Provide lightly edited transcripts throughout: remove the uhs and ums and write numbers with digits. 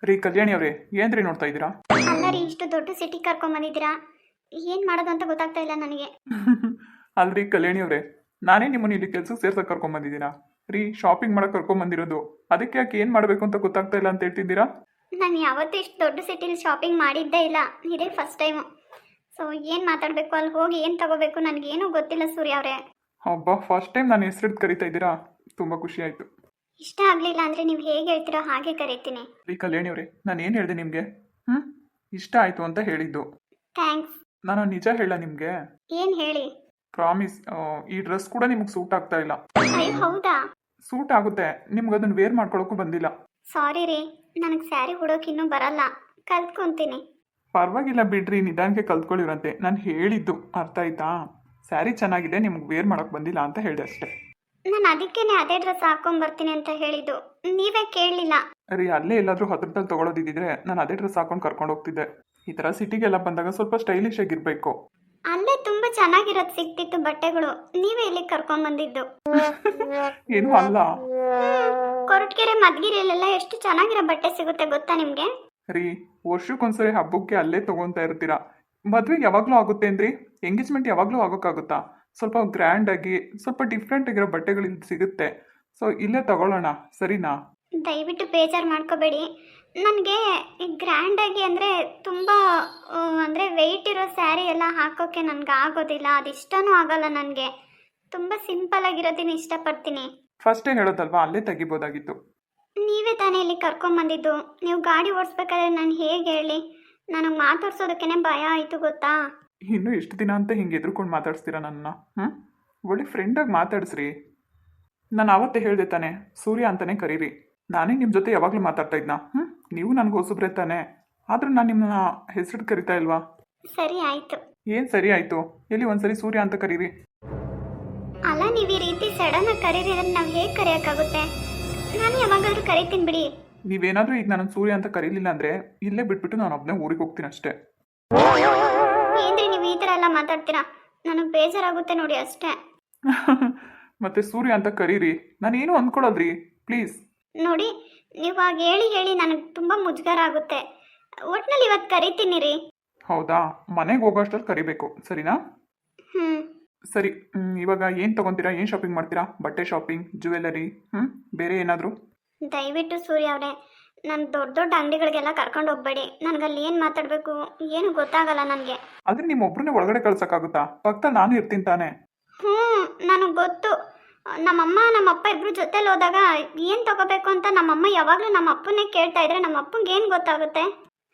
ರೀ ಕಲ್ಯಾಣಿ ಅವರೇ, ಏನ್ರಿ ನೋಡ್ತಾ ಇದ್ದೀರಾ? ಅಲ್ಲ ರೀ, ಇಷ್ಟು ದೊಡ್ಡ ಸಿಟಿ ಕರ್ಕೊಂಬಂದಿದ್ದೀರಾ, ಏನು ಮಾಡೋದು ಅಂತ ಗೊತ್ತಾಗ್ತಾ ಇಲ್ಲ ನನಗೆ. ಅಲ್ರಿ ಕಲ್ಯಾಣಿ ಅವರೇ, ನಾನೇ ನಿಮ್ಮನ್ನ ಇಲ್ಲಿ ಕೆಲ್ಸಕ್ಕೆ ಸೇರ್ಸಕ್ಕೆ ಕರ್ಕೊಂಬಂದಿದ್ದೀರಾ? ರೀ ಶಾಪಿಂಗ್ ಮಾಡಕ್ಕೆ ಕರ್ಕೊಂಬಂದಿರೋದು. ಅದಕ್ಕೆ ಯಾಕೆ ಏನು ಮಾಡಬೇಕು ಅಂತ ಗೊತ್ತಾಗ್ತಾ ಇಲ್ಲ ಅಂತ ಹೇಳ್ತಿದ್ದೀರಾ? ನಾನು ಯಾವತ್ತೂ ಇಷ್ಟು ದೊಡ್ಡ ಸಿಟಿಲಿ ಶಾಪಿಂಗ್ ಮಾಡಿದ್ದೇ ಇಲ್ಲ, ಇದೇ ಫಸ್ಟ್ ಟೈಮು. ಸೊ ಏನು ಮಾತಾಡಬೇಕು, ಅಲ್ಲಿ ಹೋಗಿ ಏನು ತಗೋಬೇಕು ನನಗೇನೂ ಗೊತ್ತಿಲ್ಲ ಸೂರ್ಯ ಅವರೇ. ಹಬ್ಬ, ಫಸ್ಟ್ ಟೈಮ್ ನಾನು ಹೆಸರಿಟ್ಟು ಕರಿತಾ ಇದ್ದೀರಾ, ತುಂಬ ಖುಷಿ ಆಯಿತು. ಇಷ್ಟ ಆಗಲಿಲ್ಲ ಅಂದರೆ ನೀವು ಹೇಗೆ ಹೇಳ್ತೀರೋ ಹಾಗೆ ಕರಿತೀನಿ. ರೀ ಕಲ್ಯಾಣಿ ಅವರೇ, ನಾನು ಏನು ಹೇಳಿದೆ ನಿಮಗೆ? ಇಷ್ಟ ಆಯಿತು ಅಂತ ಹೇಳಿದ್ದು. ಥ್ಯಾಂಕ್ಸ್. ನಾನು ನಿಜ ಹೇಳ ನಿಮಗೆ? ಏನು ಹೇಳಿ? ಪ್ರಾಮಿಸ್, ಈ ಡ್ರೆಸ್ ಕೂಡ ನಿಮಗೆ ಸೂಟ್ ಆಗ್ತಾ ಇಲ್ಲ. ಅಯ್ಯೋ ಹೌದಾ? ಸೂಟ್ ಆಗುತ್ತೆ, ನಿಮ್ಗೆ ಅದನ್ನು ವೇರ್ ಮಾಡ್ಕೊಳ್ಳೋಕ್ಕೂ ಬಂದಿಲ್ಲ. ಸಾರಿ ರೀ, ನನಗೆ ಸ್ಯಾರಿ ಹುಡೋಕೆ ಇನ್ನೂ ಬರಲ್ಲ, ಕಲ್ತ್ಕೊತೀನಿ. ಪರವಾಗಿಲ್ಲ ಬಿಡ್ರಿ, ನಿಧಾನಕ್ಕೆ ಕಲ್ತ್ಕೊಳ್ಳಿರಂತೆ. ನಾನು ಹೇಳಿದ್ದು ಅರ್ಥ ಆಯ್ತಾ? ಸ್ಯಾರಿ ಚೆನ್ನಾಗಿದೆ, ನಿಮ್ಗೆ ವೇರ್ ಮಾಡೋಕ್ಕೆ ಬಂದಿಲ್ಲ ಅಂತ ಹೇಳಿದೆ ಅಷ್ಟೇ. ನಾನು ಅದಕ್ಕೇನೆ ಅದೇ ಡ್ರೆಸ್ ಹಾಕೊಂಡ್ಬರ್ತೀನಿ ಅಂತ ಹೇಳಿದ್ದು, ನೀವೇ ಕೇಳಲಿಲ್ಲ. ರೀ, ಅಲ್ಲೇ ಎಲ್ಲಾದರೂ ಹತ್ರದಲ್ಲಿ ತೊಗೊಳೋದಿದ್ದಿದ್ರೆ ನಾನು ಅದೇ ಡ್ರೆಸ್ ಹಾಕೊಂಡು ಕರ್ಕೊಂಡು ಹೋಗ್ತಿದ್ದೆ. ಈ ಥರ ಸಿಟಿಗೆಲ್ಲ ಬಂದಾಗ ಸ್ವಲ್ಪ ಸ್ಟೈಲಿಶ್ ಆಗಿರಬೇಕು. ಅಲ್ಲೇ ತುಂಬ ಚೆನ್ನಾಗಿರೋದು ಸಿಗ್ತಿತ್ತು ಬಟ್ಟೆಗಳು, ನೀವೇ ಇಲ್ಲಿಗೆ ಕರ್ಕೊಂಡ್ಬಂದಿದ್ದು. ಏನೂ ಅಲ್ಲ ಕೊರಟಗೆರೆ ಮಧುಗಿರಿಯಲ್ಲೆಲ್ಲ ಎಷ್ಟು ಚೆನ್ನಾಗಿರೋ ಬಟ್ಟೆ ಸಿಗುತ್ತೆ ಗೊತ್ತಾ ನಿಮಗೆ? ರೀ, ವರ್ಷಕ್ಕೊಂದ್ಸರಿ ಹಬ್ಬಕ್ಕೆ ಅಲ್ಲೇ ತೊಗೊತಾ ಇರ್ತೀರಾ. ಮದುವೆಗೆ ಯಾವಾಗಲೂ ಆಗುತ್ತೆ ಅಂದ್ರಿ, ಎಂಗೇಜ್ಮೆಂಟ್ ಯಾವಾಗಲೂ ಆಗೋಕ್ಕಾಗುತ್ತಾ? ಸ್ವಲ್ಪ ಗ್ರ್ಯಾಂಡಾಗಿ, ಸ್ವಲ್ಪ ಡಿಫ್ರೆಂಟ್ ಆಗಿರೋ ಬಟ್ಟೆಗಳು ಇಲ್ಲಿ ಸಿಗುತ್ತೆ. ಸೊ ಇಲ್ಲೇ ತಗೊಳ್ಳೋಣ, ಸರಿನಾ? ದಯವಿಟ್ಟು ಬೇಜಾರು ಮಾಡ್ಕೋಬೇಡಿ. ನನಗೆ ಗ್ರ್ಯಾಂಡಾಗಿ ಅಂದರೆ ತುಂಬ ಅಂದರೆ ವೆಯ್ಟ್ ಇರೋ ಸ್ಯಾರಿ ಎಲ್ಲ ಹಾಕೋಕ್ಕೆ ನನಗೆ ಆಗೋದಿಲ್ಲ, ಅದಿಷ್ಟನೂ ಆಗಲ್ಲ ನನಗೆ. ತುಂಬ ಸಿಂಪಲ್ ಆಗಿರೋದನ್ನ ಇಷ್ಟಪಡ್ತೀನಿ. ಫಸ್ಟೇ ಹೇಳೋದಲ್ವಾ, ಅಲ್ಲೇ ತೆಗಿಬೋದಾಗಿತ್ತು. ನೀವೇ ತಾನೇ ಇಲ್ಲಿ ಕರ್ಕೊಂಬಂದಿದ್ದು. ನೀವು ಗಾಡಿ ಓಡಿಸ್ಬೇಕಾದ್ರೆ ನಾನು ಹೇಗೆ ಹೇಳಿ, ನನಗೆ ಮಾತಾಡ್ಸೋದಕ್ಕೇ ಭಯ ಆಯಿತು ಗೊತ್ತಾ? ಇನ್ನೂ ಎಷ್ಟು ದಿನ ಅಂತ ಹಿಂಗೆ ಎದ್ರುಕೊಂಡು ಮಾತಾಡಿಸ್ತೀರಾ ನನ್ನ? ಒಳ್ಳೆ ಫ್ರೆಂಡಾಗಿ ಮಾತಾಡಿಸ್ರಿ. ನಾನು ಆವತ್ತೇ ಹೇಳಿದೆ ತಾನೆ, ಸೂರ್ಯ ಅಂತಲೇ ಕರೀರಿ. ನಾನೇ ನಿಮ್ಮ ಜೊತೆ ಯಾವಾಗಲೂ ಮಾತಾಡ್ತಾ ಇದ್ನಾ? ನೀವು ನನಗೆ ಹೊಸಬ್ರೆ ತಾನೆ, ಆದರೂ ನಾನು ನಿಮ್ಮನ್ನ ಹೆಸರು ಕರಿತಾ ಇಲ್ವಾ? ಸರಿ ಆಯಿತು. ಏನು ಸರಿ ಆಯಿತು? ಎಲ್ಲಿ ಒಂದ್ಸರಿ ಸೂರ್ಯ ಅಂತ ಕರೀರಿ. ಅಲ್ಲ, ನೀವು ಈ ರೀತಿ ಸಡನ್ನಾಗಿ ಕರೀರಿದ್ರೆ ನಾವು ಹೇಗೆ ಕರೆಯೋಕ್ಕಾಗುತ್ತೆ? ನಾನು ಯಾವಾಗಾದ್ರೂ ಕರಿತೀನಿ ಬಿಡಿ. ನೀವೇನಾದರೂ ಈಗ ನಾನು ಸೂರ್ಯ ಅಂತ ಕರೀಲಿಲ್ಲ ಅಂದರೆ ಇಲ್ಲೇ ಬಿಟ್ಬಿಟ್ಟು ನಾನು ಒಬ್ಬನೇ ಊರಿಗೆ ಹೋಗ್ತೀನಿ ಅಷ್ಟೇ. ಏನ್ರಿ ನೀವು ಈ ಥರ ಎಲ್ಲ ಮಾತಾಡ್ತೀರಾ? ನನಗೆ ಬೇಜಾರಾಗುತ್ತೆ ನೋಡಿ ಅಷ್ಟೇ. ಮತ್ತೆ ಸೂರ್ಯ ಅಂತ ಕರೀರಿ, ನಾನೇನು ಅಂದ್ಕೊಳ್ಳೋದ್ರಿ, ಪ್ಲೀಸ್. ನೋಡಿ, ನೀವು ಆಗ ಹೇಳಿ ಹೇಳಿ ನನಗೆ ತುಂಬ ಮುಜುಗರ ಆಗುತ್ತೆ. ಒಟ್ನಲ್ಲಿ ಇವತ್ತು ಕರಿತೀನಿ ರೀ. ಹೌದಾ? ಮನೆಗೆ ಹೋಗೋಷ್ಟರಲ್ಲಿ ಕರಿಬೇಕು, ಸರಿನಾ? ಹ್ಞೂ ಸರಿ. ಇವಾಗ ಏನು ತೊಗೊತೀರಾ? ಏನು ಶಾಪಿಂಗ್ ಮಾಡ್ತೀರಾ? ಬಟ್ಟೆ ಶಾಪಿಂಗ್, ಜ್ಯುವೆಲರಿ, ಬೇರೆ ಏನಾದರೂ? ದಯವಿಟ್ಟು ಸೂರ್ಯ ಅವರೇ, ನಾನು ದೊಡ್ಡ ದೊಡ್ಡ ಅಂಗಡಿಗಳಿಗೆಲ್ಲ ಕರ್ಕೊಂಡು ಹೋಗ್ಬೇಡಿ. ನನಗಲ್ಲಿ ಏನು ಮಾತಾಡಬೇಕು ಏನು ಗೊತ್ತಾಗಲ್ಲ ನನಗೆ. ಆದರೆ ನಿಮ್ಮೊಬ್ಬರನ್ನೇ ಒಳಗಡೆ ಕಳ್ಸೋಕ್ಕಾಗುತ್ತಾ? ಪಕ್ಕ ನಾನು ಇರ್ತೀನಿ ತಾನೆ. ಹ್ಞೂ, ನನಗೆ ಗೊತ್ತು. ನಮ್ಮಮ್ಮ ನಮ್ಮಪ್ಪ ಇಬ್ಬರು ಜೊತೆಲಿ ಹೋದಾಗ ಏನು ತಗೋಬೇಕು ಅಂತ ನಮ್ಮಮ್ಮ ಯಾವಾಗಲೂ ನಮ್ಮ ಅಪ್ಪನ್ನೇ ಕೇಳ್ತಾ ಇದ್ರೆ ನಮ್ಮ ಅಪ್ಪಂಗೆ ಏನು ಗೊತ್ತಾಗುತ್ತೆ?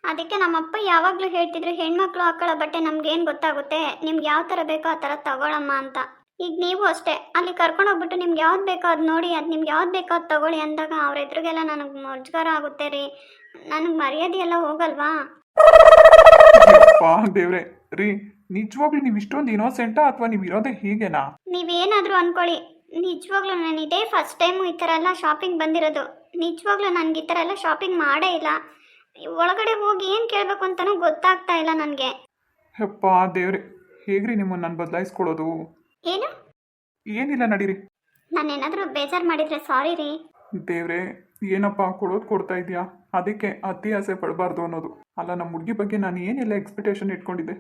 ಅದಕ್ಕೆ ನಮ್ಮಪ್ಪ ಯಾವಾಗಲೂ ಹೇಳ್ತಿದ್ರು, ಹೆಣ್ಮಕ್ಳು ಹಾಕೊಳ್ಳೋ ಬಟ್ಟೆ ನಮ್ಗೇನು ಗೊತ್ತಾಗುತ್ತೆ, ನಿಮ್ಗೆ ಯಾವ ಥರ ಬೇಕೋ ಆ ಥರ ತಗೊಳಮ್ಮ ಅಂತ. ಈಗ ನೀವು ಅಷ್ಟೇ, ಅಲ್ಲಿ ಕರ್ಕೊಂಡು ಹೋಗ್ಬಿಟ್ಟು ನಿಮ್ಗೆ ಯಾವ್ದು ಬೇಕೋ ಅದು ನೋಡಿ, ಅದು ನಿಮ್ಗೆ ಯಾವ್ದು ಬೇಕೋ ಅದು ತಗೊಳ್ಳಿ ಅಂದಾಗ ಅವ್ರ ಎದುರಿಗೆಲ್ಲ ನನಗೆ ಮುಜುಗರ ಆಗುತ್ತೆ ರೀ. ನನಗೆ ಮರ್ಯಾದೆ ಎಲ್ಲ ಹೋಗಲ್ವಾ? ದೇವ್ರೆ ರೀ, ನಿಜವಾಗ್ಲೂ ನೀವು ಇಷ್ಟೊಂದು ಇನೋಸೆಂಟಾ ಅಥವಾ ನೀವು ಇರೋದೇ ಹೀಗೆನಾ? ನೀವೇನಾದರೂ ಅಂದ್ಕೊಳ್ಳಿ, ನಿಜವಾಗ್ಲೂ ನಾನು ಇದೇ ಫಸ್ಟ್ ಟೈಮು ಈ ಥರ ಎಲ್ಲ ಶಾಪಿಂಗ್ ಬಂದಿರೋದು. ನಿಜವಾಗ್ಲೂ ನನಗೆ ಈ ಥರ ಎಲ್ಲ ಶಾಪಿಂಗ್ ಮಾಡೇ ಇಲ್ಲ. ಒಳಗಡೆ ಹೋಗಿ ಏನು ಕೇಳಬೇಕು ಅಂತಲೂ ಗೊತ್ತಾಗ್ತಾ ಇಲ್ಲ ನನಗೆ. ಯಪ್ಪ ದೇವ್ರೆ, ಹೇಗ್ರಿ ನಿಮ್ಮನ್ನು ನಾನು ಬದಲಾಯಿಸ್ಕೊಳ್ಳೋದು? ಏನು? ಏನಿಲ್ಲ, ನಡೀರಿ. ನಾನೇನಾದರೂ ಬೇಜಾರು ಮಾಡಿದರೆ ಸಾರಿ ರೀ. ದೇವ್ರೆ, ಏನಪ್ಪ ಕೊಡೋದು ಕೊಡ್ತಾ ಇದೆಯಾ? ಅದಕ್ಕೆ ಅತಿ ಆಸೆ ಪಡಬಾರ್ದು ಅನ್ನೋದು. ಅಲ್ಲ, ನಮ್ಮ ಹುಡುಗಿ ಬಗ್ಗೆ ನಾನು ಏನೆಲ್ಲ ಎಕ್ಸ್ಪೆಕ್ಟೇಷನ್ ಇಟ್ಕೊಂಡಿದ್ದೆ,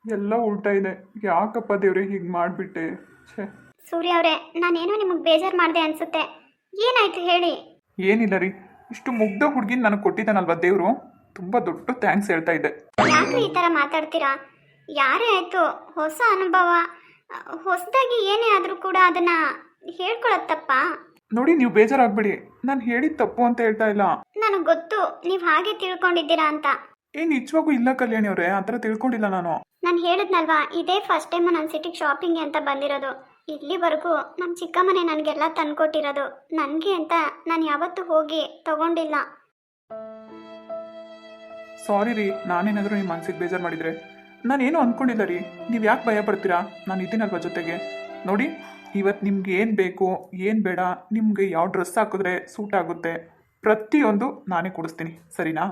ಎಲ್ಲ ಉಲ್ಟಾ ಇದೆ. ಯಾಕಪ್ಪ ದೇವ್ರೆ ಹೀಗೆ ಮಾಡಿಬಿಟ್ಟೆ? ಛೇ. ಸೂರ್ಯ ಅವರೇ, ನಾನೇನೋ ನಿಮಗೆ ಬೇಜಾರು ಮಾಡಿದೆ ಅನಿಸುತ್ತೆ. ಏನಾಯ್ತು ಹೇಳಿ? ಏನಿಲ್ಲ ರೀ, ಇಷ್ಟು ಮುಗ್ಧ ಹುಡುಗಿನ ನನಗೆ ಕೊಟ್ಟಿದ್ದಾನಲ್ವ ದೇವರು, ತುಂಬ ದೊಡ್ಡ ಥ್ಯಾಂಕ್ಸ್ ಹೇಳ್ತಾ ಇದ್ದೆ. ಯಾಕ್ರಿ ಈ ಥರ ಮಾತಾಡ್ತೀರಾ? ಯಾರೇ ಆಯಿತು, ಹೊಸ ಅನುಭವ, ಹೊಸದಾಗಿ ಏನೇ ಆದರೂ ಕೂಡ ಅದನ್ನು ಹೇಳ್ಕೊಳ್ಳೋದು ತಪ್ಪಾ? ನೋಡಿ, ನೀವು ಬೇಜಾರಾಗ್ಬೇಡಿ, ನಾನು ಹೇಳಿದ ತಪ್ಪು ಅಂತ ಹೇಳ್ತಾ ಇಲ್ಲ. ನನಗೆ ಗೊತ್ತು ನೀವು ಹಾಗೆ ತಿಳ್ಕೊಂಡಿದ್ದೀರಾ ಅಂತ. ನಿಜವಾಗೂ ಇಲ್ಲ ಕಲ್ಯಾಣಿ ಅವರೇ, ಆ ಥರ ತಿಳ್ಕೊಂಡಿಲ್ಲ ನಾನು. ನಾನು ಹೇಳಿದ್ನಲ್ವಾ, ಇದೇ ಫಸ್ಟ್ ಟೈಮು ನನ್ನ ಸಿಟಿಗೆ ಶಾಪಿಂಗ್ಗೆ ಅಂತ ಬಂದಿರೋದು. ಇಲ್ಲಿವರೆಗೂ ನಮ್ಮ ಚಿಕ್ಕಮ್ಮನೇ ನನಗೆಲ್ಲ ತಂದ್ಕೊಟ್ಟಿರೋದು. ನನಗೆ ಅಂತ ನಾನು ಯಾವತ್ತೂ ಹೋಗಿ ತಗೊಂಡಿಲ್ಲ. ಸಾರಿ ರೀ, ನಾನೇನಾದರೂ ನಿಮ್ಮ ಮನಸ್ಸಿಗೆ ಬೇಜಾರು ಮಾಡಿದರೆ. ನಾನೇನು ಅಂದ್ಕೊಂಡಿಲ್ಲ ರೀ, ನೀವು ಯಾಕೆ ಭಯ ಪಡ್ತೀರಾ? ನಾನು ಇದ್ದೀನಲ್ವ ಜೊತೆಗೆ. ನೋಡಿ, ಇವತ್ತು ನಿಮ್ಗೆ ಏನು ಬೇಕು ಏನು ಬೇಡ, ನಿಮಗೆ ಯಾವ ಡ್ರೆಸ್ ಹಾಕಿದ್ರೆ ಸೂಟ್ ಆಗುತ್ತೆ, ಪ್ರತಿಯೊಂದು ನಾನೇ ಕೊಡಿಸ್ತೀನಿ, ಸರಿನಾ?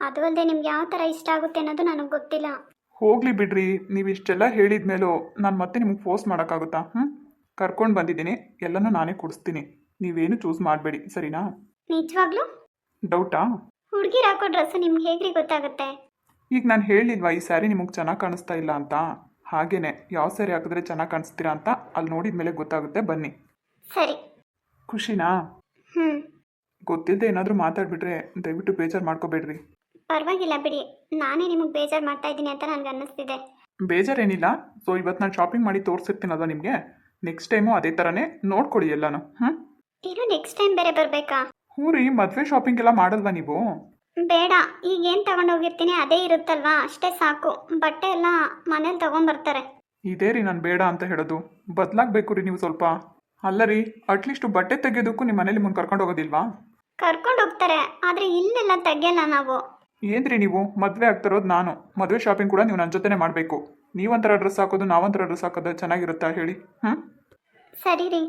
ಅದು ಅಲ್ಲದೆ ನಿಮ್ಗೆ ಯಾವ ಥರ ಇಷ್ಟ ಆಗುತ್ತೆ ಅನ್ನೋದು ನನಗೆ ಗೊತ್ತಿಲ್ಲ. ಹೋಗಲಿ ಬಿಡ್ರಿ, ನೀವು ಇಷ್ಟೆಲ್ಲ ಹೇಳಿದ ಮೇಲೂ ನಾನು ಮತ್ತೆ ನಿಮಗೆ ಫೋರ್ಸ್ ಮಾಡೋಕ್ಕಾಗುತ್ತಾ? ಕರ್ಕೊಂಡು ಬಂದಿದ್ದೀನಿ, ಎಲ್ಲನೂ ನಾನೇ ಕೊಡಿಸ್ತೀನಿ, ನೀವೇನು ಚೂಸ್ ಮಾಡಬೇಡಿ, ಸರಿನಾ? ನಿಜವಾಗ್ಲೂ? ಡೌಟಾ? ಹುಡುಗಿರು ಹಾಕೋ ಡ್ರೆಸ್ಸು ನಿಮ್ಗೆ ಹೇಗ್ರಿ ಗೊತ್ತಾಗುತ್ತೆ? ಈಗ ನಾನು ಹೇಳಿಲ್ವಾ ಈ ಸ್ಯಾರಿ ನಿಮಗೆ ಚೆನ್ನಾಗಿ ಕಾಣಿಸ್ತಾ ಇಲ್ಲ ಅಂತ? ಹಾಗೇನೆ ಯಾವ ಸ್ಯಾರಿ ಹಾಕಿದ್ರೆ ಚೆನ್ನಾಗಿ ಕಾಣಿಸ್ತೀರಾ ಅಂತ ಅಲ್ಲಿ ನೋಡಿದ ಮೇಲೆ ಗೊತ್ತಾಗುತ್ತೆ. ಬನ್ನಿ. ಸರಿ. ಖುಷಿನಾ? ಹ್ಞೂ. ಗೊತ್ತಿಲ್ಲದೆ ಏನಾದರೂ ಮಾತಾಡ್ಬಿಟ್ರೆ ದಯವಿಟ್ಟು ಬೇಜಾರು ಮಾಡ್ಕೋಬೇಡ್ರಿ. ಪರವಾಗಿಲ್ಲ ಬಿಡಿ, ನಾನೇ ನಿಮಗೆ ಬೇಜಾರು ಮಾಡ್ತಾ ಇದ್ದೀನಿ ಅಂತ ನನಗೆ ಅನ್ನಿಸ್ತಿದೆ. ಬೇಜಾರೇನಿಲ್ಲ. ಸೊ ಇವತ್ತು ನಾನು ಶಾಪಿಂಗ್ ಮಾಡಿ ತೋರಿಸಿರ್ತೀನಲ್ವ ನಿಮಗೆ, ನೆಕ್ಸ್ಟ್ ಟೈಮು ಅದೇ ಥರನೇ ನೋಡ್ಕೊಳ್ಳಿ ಎಲ್ಲನೂ. ಇನ್ನು ನೆಕ್ಸ್ಟ್ ಟೈಮ್ ಬೇರೆ ಬರಬೇಕಾ? ಹ್ಞೂ ರೀ, ಮದುವೆ ಶಾಪಿಂಗ್ ಎಲ್ಲ ಮಾಡಲ್ವಾ ನೀವು? ಬೇಡ, ಈಗ ಏನು ತಗೊಂಡೋಗಿರ್ತೀನಿ ಅದೇ ಇರುತ್ತಲ್ವಾ, ಅಷ್ಟೇ ಸಾಕು. ಬಟ್ಟೆ ಎಲ್ಲ ಮನೇಲಿ ತೊಗೊಂಬರ್ತಾರೆ. ಇದೇ ರೀ ನಾನು ಬೇಡ ಅಂತ ಹೇಳೋದು. ಬದಲಾಗಬೇಕು ರೀ ನೀವು ಸ್ವಲ್ಪ. ಅಲ್ಲ ರೀ, ಅಟ್ಲೀಸ್ಟು ಬಟ್ಟೆ ತೆಗೆಯೋದಕ್ಕೂ ನಿಮ್ಮ ಮನೇಲಿ ಮುಂದೆ ಕರ್ಕೊಂಡು ಹೋಗೋದಿಲ್ವಾ? ಕರ್ಕೊಂಡು ಹೋಗ್ತಾರೆ, ಆದರೆ ಇಲ್ಲೆಲ್ಲ ತೆಗಿಯಲ್ಲ ನಾವು. ಏನ್ರಿ ನೀವು, ಮದುವೆ ಆಗ್ತಿರೋದು ನಾನು. ಮದುವೆ ಶಾಪಿಂಗ್ ಕೂಡ ನೀವು ನನ್ನ ಜೊತೆನೇ ಮಾಡಬೇಕು. ನೀವಂತರ ಡ್ರೆಸ್ ಹಾಕೋದು ನಾವಂತರ ಡ್ರೆಸ್ ಹಾಕೋದು ಚೆನ್ನಾಗಿರುತ್ತಾ ಹೇಳಿ? ಸರಿ ರೀ.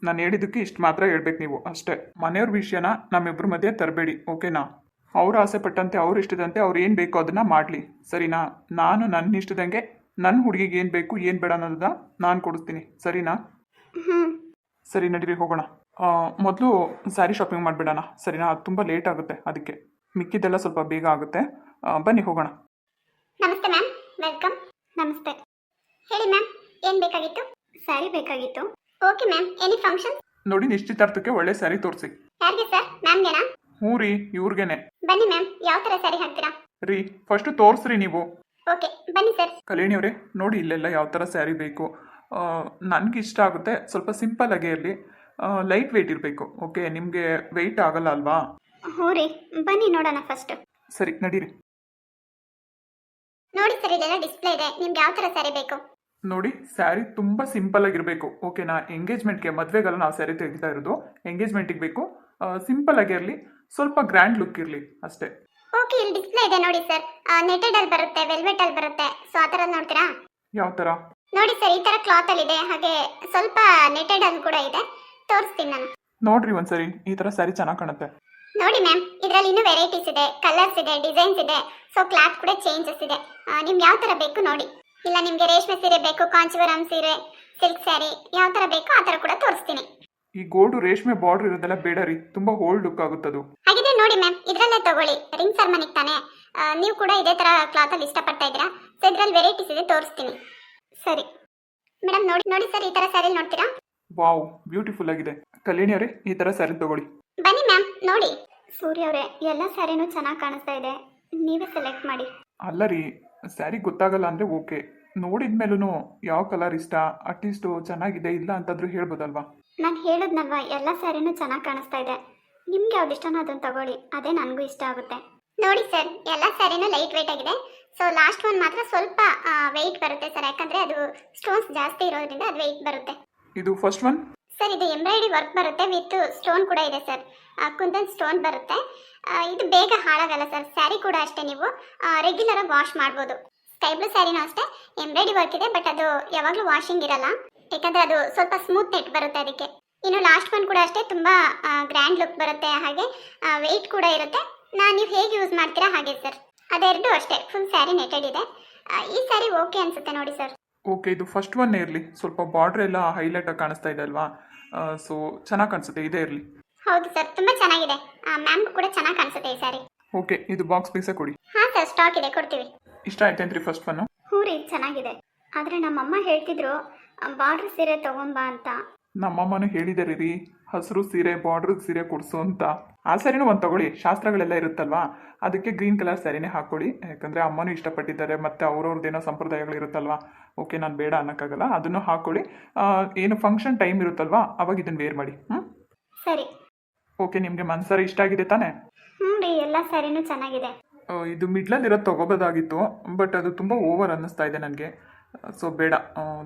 ನಾನು ಹೇಳಿದ್ದಕ್ಕೆ ಇಷ್ಟು ಮಾತ್ರ ಹೇಳ್ಬೇಕು ನೀವು ಅಷ್ಟೇ. ಮನೆಯವ್ರ ವಿಷಯನ ನಮ್ಮಿಬ್ಬರ ಮಧ್ಯೆ ತರಬೇಡಿ, ಓಕೆನಾ? ಅವ್ರು ಆಸೆ ಪಟ್ಟಂತೆ ಅವ್ರು ಇಷ್ಟದಂತೆ ಅವ್ರು ಏನು ಬೇಕೋ ಅದನ್ನು ಮಾಡಲಿ, ಸರಿನಾ? ನಾನು ನನ್ನ ಇಷ್ಟದಂಗೆ ನನ್ನ ಹುಡುಗಿಗೆ ಏನು ಬೇಕು ಏನು ಬೇಡ ಅನ್ನೋದನ್ನ ನಾನು ಕೊಡಿಸ್ತೀನಿ, ಸರಿನಾ? ಸರಿ ನಡೀರಿ ಹೋಗೋಣ. ಮೊದಲು ಸ್ಯಾರಿ ಶಾಪಿಂಗ್ ಮಾಡಿಬಿಡೋಣ, ಸರಿನಾ? ಅದು ತುಂಬ ಲೇಟ್ ಆಗುತ್ತೆ, ಅದಕ್ಕೆ ಮಿಕ್ಕಿದ್ದೆಲ್ಲ ಸ್ವಲ್ಪ ಬೇಗ ಆಗುತ್ತೆ. ಬನ್ನಿ ಹೋಗೋಣ. ನಮಸ್ತೆ ಮ್ಯಾಮ್, ವೆಲ್ಕಮ್. ನಮಸ್ತೆ. ಹೇಳಿ ಮ್ಯಾಮ್, ಏನು ಬೇಕಾಗಿತ್ತು? ಸ್ಯಾರಿ ಬೇಕಾಗಿತ್ತು. Okay ma'am, any function? ನೋಡಿ, ನಿಶ್ಚಿತಾರ್ಥಕ್ಕೆ ಒಳ್ಳೆ ಸ್ಯಾರಿ ತೋರಿಸಿ. ಯಾರಿಗೆ ಸರ್? ಮ್ಯಾಮ್ಗೆನಾ? ಹ್ಞೂ ರೀ, ಇವ್ರಿಗೇನೆ. ಬನ್ನಿ ಮ್ಯಾಮ್, ಯಾವ ಥರ ಸ್ಯಾರಿ ಹಾಕ್ತೀರಾ? ರೀ ಫಸ್ಟು ತೋರಿಸ್ರಿ ನೀವು. ಓಕೆ ಬನ್ನಿ ಸರ್. ಕಲ್ಯಾಣಿಯವರೇ ನೋಡಿ, ಇಲ್ಲೆಲ್ಲ ಯಾವ ಥರ ಸ್ಯಾರಿ ಬೇಕು. ನನಗೆ ಇಷ್ಟ ಆಗುತ್ತೆ, ಸ್ವಲ್ಪ ಸಿಂಪಲ್ ಆಗೇ ಇರಲಿ, ಲೈಟ್ ವೆಯ್ಟ್ ಇರಬೇಕು. ಓಕೆ, ನಿಮಗೆ ವೆಯ್ಟ್ ಆಗಲ್ಲ ಅಲ್ವಾ? ಹ್ಞೂ ರೀ, ಬನ್ನಿ ನೋಡೋಣ ಫಸ್ಟ್. ಸರಿ ನಡೀರಿ. ನೋಡಿ ಸರ್, ಇದೆಲ್ಲ ಡಿಸ್ಪ್ಲೇ ಇದೆ, ನಿಮ್ಗೆ ಯಾವ ಥರ ಸ್ಯಾರಿ ಬೇಕು? ನೋಡಿ, ಸ್ಯಾರಿ ತುಂಬ ಸಿಂಪಲ್ ಆಗಿರಬೇಕು, ಓಕೆನಾ? ಎಂಗೇಜ್ಮೆಂಟ್ಗೆ, ಮದುವೆಗೆಲ್ಲ ನಾವು ಸ್ಯಾರಿ ತೆಗಿತಾ ಇರೋದು ಎಂಗೇಜ್ಮೆಂಟಿಗೆ ಬೇಕು. ಸಿಂಪಲ್ ಆಗಿರಲಿ, ಸ್ವಲ್ಪ ಗ್ರ್ಯಾಂಡ್ ಲುಕ್ ಇರಲಿ ಅಷ್ಟೇ. ಓಕೆ, ಇಲ್ಲಿ ಡಿಸ್ಪ್ಲೇ ಇದೆ ನೋಡಿ ಸರ್. ನೆಟೆಡ್ ಅಲ್ಲಿ ಬರುತ್ತೆ, ವೆಲ್ವೆಟ್ ಅಲ್ಲಿ ಬರುತ್ತೆ. ಸೊ ಆ ಥರ ನೋಡ್ತೀರಾ? ಯಾವ ಥರ? ನೋಡಿ ಸರ್, ಈ ಥರ ಕ್ಲಾತ್ ಅಲ್ಲಿ ಇದೆ, ಹಾಗೆ ಸ್ವಲ್ಪ ನೆಟೆಡ್ ಅಲ್ಲಿ ಕೂಡ ಇದೆ. ತೋರಿಸ್ತೀನಿ ನಾನು. ನೋಡ್ರಿ ಒಂದ್ಸರಿ, ಈ ಥರ ಸ್ಯಾರಿ ಚೆನ್ನಾಗಿ ಕಾಣುತ್ತೆ. ನೋಡಿ ಮ್ಯಾಮ್, ಇದರಲ್ಲಿ ಇನ್ನೂ ವೆರೈಟೀಸ್ ಇದೆ, ಕಲರ್ಸ್ ಇದೆ, ಡಿಸೈನ್ಸ್ ಇದೆ. ಸೊ ಕ್ಲಾತ್ ಕೂಡ ಚೇಂಜಸ್ ಇದೆ. ನಿಮ್ಗೆ ಯಾವ ಥರ ಬೇಕು ನೋಡಿ. ಇಲ್ಲ ನಿಮಗೆ ರೇಷ್ಮೆ ಸೀರೆ ಬೇಕು, ಕಾಂಚೀವರಂ ಸೀರೆ, ಸಿಲ್ಕ್ ಸ್ಯಾರಿ, ಯಾವ ಥರ ಬೇಕೋ ಆ ಥರ ಕೂಡ ತೋರಿಸ್ತೀನಿ. ಈ ಗೋಲ್ಡು ರೇಷ್ಮೆ ಬಾರ್ಡರ್ ಇರೋದೆಲ್ಲ ಬೇಡ ರೀ, ತುಂಬ ಓಲ್ಡ್ ಲುಕ್ ಆಗುತ್ತದು. ಹಾಗಿದ್ರೆ ನೋಡಿ ಮ್ಯಾಮ್, ಇದರಲ್ಲೇ ತಗೊಳ್ಳಿ. ರಿಂಗ್ ಸೆರೆಮನಿಗೆ ತಾನೆ, ನೀವು ಕೂಡ ಇದೇ ಥರ ಕ್ಲಾತಲ್ಲಿ ಇಷ್ಟಪಡ್ತಾ ಇದ್ದೀರಾ? ಸೊ ಇದರಲ್ಲಿ ವೆರೈಟೀಸ್ ಇದೆ, ತೋರಿಸ್ತೀನಿ. ಸರಿ ಮೇಡಮ್, ನೋಡಿ ನೋಡಿ ಸರ್, ಈ ಥರ ಸ್ಯಾರಿ ನೋಡ್ತೀರಾ? ವಾವ್, ಬ್ಯೂಟಿಫುಲ್ ಆಗಿದೆ. ಕಲ್ಯಾಣಿಯವರೇ, ಈ ಥರ ಸ್ಯಾರಿ ತಗೊಳ್ಳಿ. ಬನ್ನಿ ಮ್ಯಾಮ್ ನೋಡಿ. ಸೂರ್ಯ ಅವರೇ, ಎಲ್ಲ ಸ್ಯಾರಿನೂ ಚೆನ್ನಾಗಿ ಕಾಣಿಸ್ತಾ ಇದೆ, ನೀವೇ ಸೆಲೆಕ್ಟ್ ಮಾಡಿ. ಅಲ್ಲ ರೀ, ಸ್ಯಾರಿ ಗೊತ್ತಾಗಲ್ಲ ಅಂದರೆ ಓಕೆ, ನೋಡಿದ ಮೇಲೂ ಯಾವ ಕಲರ್ ಇಷ್ಟ, ಅಟ್ಲೀಸ್ಟು ಚೆನ್ನಾಗಿದೆ ಇಲ್ಲ ಅಂತಂದ್ರೂ ಹೇಳ್ಬೋದಲ್ವಾ? ನಾನು ಹೇಳಿದ್ನಲ್ವಾ, ಎಲ್ಲ ಸ್ಯಾರಿನೂ ಚೆನ್ನಾಗಿ ಕಾಣಿಸ್ತಾ ಇದೆ. ನಿಮ್ಗೆ ಯಾವ್ದು ಇಷ್ಟನೋ ಅದನ್ನು ತಗೊಳ್ಳಿ, ಅದೇ ನನಗೂ ಇಷ್ಟ ಆಗುತ್ತೆ. ನೋಡಿ ಸರ್, ಎಲ್ಲ ಸ್ಯಾರಿನೂ ಲೈಟ್ ವೆಯ್ಟ್ ಆಗಿದೆ. ಸೊ ಲಾಸ್ಟ್ ಒನ್ ಮಾತ್ರ ಸ್ವಲ್ಪ ವೆಯ್ಟ್ ಬರುತ್ತೆ ಸರ್, ಯಾಕಂದರೆ ಅದು ಸ್ಟೋನ್ಸ್ ಜಾಸ್ತಿ ಇರೋದ್ರಿಂದ ಅದು ವೆಯ್ಟ್ ಬರುತ್ತೆ. ಇದು ಫಸ್ಟ್ ಒನ್ ಸರ್, ಇದು ಎಂಬ್ರಾಯ್ಡ್ರಿ ವರ್ಕ್ ಬರುತ್ತೆ, ವಿತ್ ಸ್ಟೋನ್ ಕೂಡ ಇದೆ ಸರ್. ಕುಂದನ್ ಸ್ಟೋನ್ ಬರುತ್ತೆ. ಇದು ಬೇಗ ಹಾಳಾಗಲ್ಲ ಸರ್. ಸ್ಯಾರಿ ಕೂಡ ಅಷ್ಟೇ, ನೀವು ರೆಗ್ಯುಲರ್ ಆಗಿ ವಾಶ್ ಮಾಡ್ಬೋದು. ಸ್ಕೈ ಬ್ಲೂ ಸ್ಯಾರಿನೂ ಅಷ್ಟೇ, ಎಂಬ್ರಾಯ್ಡ್ರಿ ವರ್ಕ್ ಇದೆ, ಬಟ್ ಅದು ಯಾವಾಗಲೂ ವಾಷಿಂಗ್ ಇರಲ್ಲ, ಯಾಕಂದರೆ ಅದು ಸ್ವಲ್ಪ ಸ್ಮೂತ್ ನೆಟ್ ಬರುತ್ತೆ ಅದಕ್ಕೆ. ಇನ್ನು ಲಾಸ್ಟ್ ಒನ್ ಕೂಡ ಅಷ್ಟೇ, ತುಂಬ ಗ್ರ್ಯಾಂಡ್ ಲುಕ್ ಬರುತ್ತೆ, ಹಾಗೆ ವೆಯ್ಟ್ ಕೂಡ ಇರುತ್ತೆ. ನೀವು ಹೇಗೆ ಯೂಸ್ ಮಾಡ್ತೀರಾ ಹಾಗೆ ಸರ್. ಅದೆರಡು ಅಷ್ಟೇ, ಫುಲ್ ಸ್ಯಾರಿ ನೆಟೆಡ್ ಇದೆ. ಈ ಸ್ಯಾರಿ ಓಕೆ ಅನ್ಸುತ್ತೆ ನೋಡಿ ಸರ್. ಓಕೆ, ಇದು ಫಸ್ಟ್ ಒನ್ನೇ ಇರಲಿ. ಸ್ವಲ್ಪ ಬಾರ್ಡ್ರ್ ಎಲ್ಲ ಹೈಲೈಟ್ ಆಗಿ ಕಾಣಿಸ್ತಾ ಇದೆ ಅಲ್ವಾ? ಸೊ ಚೆನ್ನಾಗಿ ಕಾಣಿಸುತ್ತೆ, ಇದೇ ಇರಲಿ. ಹೌದು ಸರ್, ತುಂಬ ಚೆನ್ನಾಗಿದೆ. ಮ್ಯಾಮ್ಗೂ ಕೂಡ ಚೆನ್ನಾಗಿ ಕಾಣಿಸುತ್ತೆ ಈ ಸ್ಯಾರಿ. ಓಕೆ, ಇದು ಬಾಕ್ಸ್ ಪೀಸೇ ಕೊಡಿ. ಹಾಂ ಸರ್, ಸ್ಟಾಕ್ ಇದೆ, ಕೊಡ್ತೀವಿ. ಇಷ್ಟ ಆಯ್ತೇನ್ರಿ ಫಸ್ಟ್ ಒನ್ನು? ಹ್ಞೂ ರೀ, ಚೆನ್ನಾಗಿದೆ. ಆದರೆ ನಮ್ಮಮ್ಮ ಹೇಳ್ತಿದ್ರು ಬಾರ್ಡ್ರ್ ಸೀರೆ ತೊಗೊಂಬಾ ಅಂತ. ನಮ್ಮಮ್ಮನೂ ಹೇಳಿದ್ದಾರೆ ರೀ, ಹಸಿರು ಸೀರೆ ಬಾರ್ಡ್ರ್ ಸೀರೆ ಕೊಡಿಸು ಅಂತ. ಆ ಸ್ಯಾರಿನೂ ಒಂದು ತಗೊಳ್ಳಿ, ಶಾಸ್ತ್ರಗಳೆಲ್ಲ ಇರುತ್ತಲ್ವಾ, ಅದಕ್ಕೆ ಗ್ರೀನ್ ಕಲರ್ ಸ್ಯಾರಿನೇ ಹಾಕ್ಕೊಳ್ಳಿ. ಯಾಕಂದರೆ ಅಮ್ಮನೂ ಇಷ್ಟಪಟ್ಟಿದ್ದಾರೆ, ಮತ್ತು ಅವ್ರವ್ರದ್ದೇನೋ ಸಂಪ್ರದಾಯಗಳಿರುತ್ತಲ್ವಾ. ಓಕೆ, ನಾನು ಬೇಡ ಅನ್ನೋಕ್ಕಾಗಲ್ಲ, ಅದನ್ನು ಹಾಕ್ಕೊಳ್ಳಿ. ಏನು ಫಂಕ್ಷನ್ ಟೈಮ್ ಇರುತ್ತಲ್ವಾ, ಅವಾಗ ಇದನ್ನು ವೇರ್ ಮಾಡಿ. ಸರಿ. ಓಕೆ, ನಿಮಗೆ ಮನ್ಸರಿ ಇಷ್ಟ ಆಗಿದೆ ತಾನೇ? ಹ್ಞೂ ರೀ, ಎಲ್ಲ ಸ್ಯಾರಿನೂ ಚೆನ್ನಾಗಿದೆ. ಇದು ಮಿಡ್ಲಲ್ಲಿರೋದು ತೊಗೋಬೋದಾಗಿತ್ತು, ಬಟ್ ಅದು ತುಂಬ ಓವರ್ ಅನ್ನಿಸ್ತಾ ಇದೆ ನನಗೆ. ಸೊ ಬೇಡ,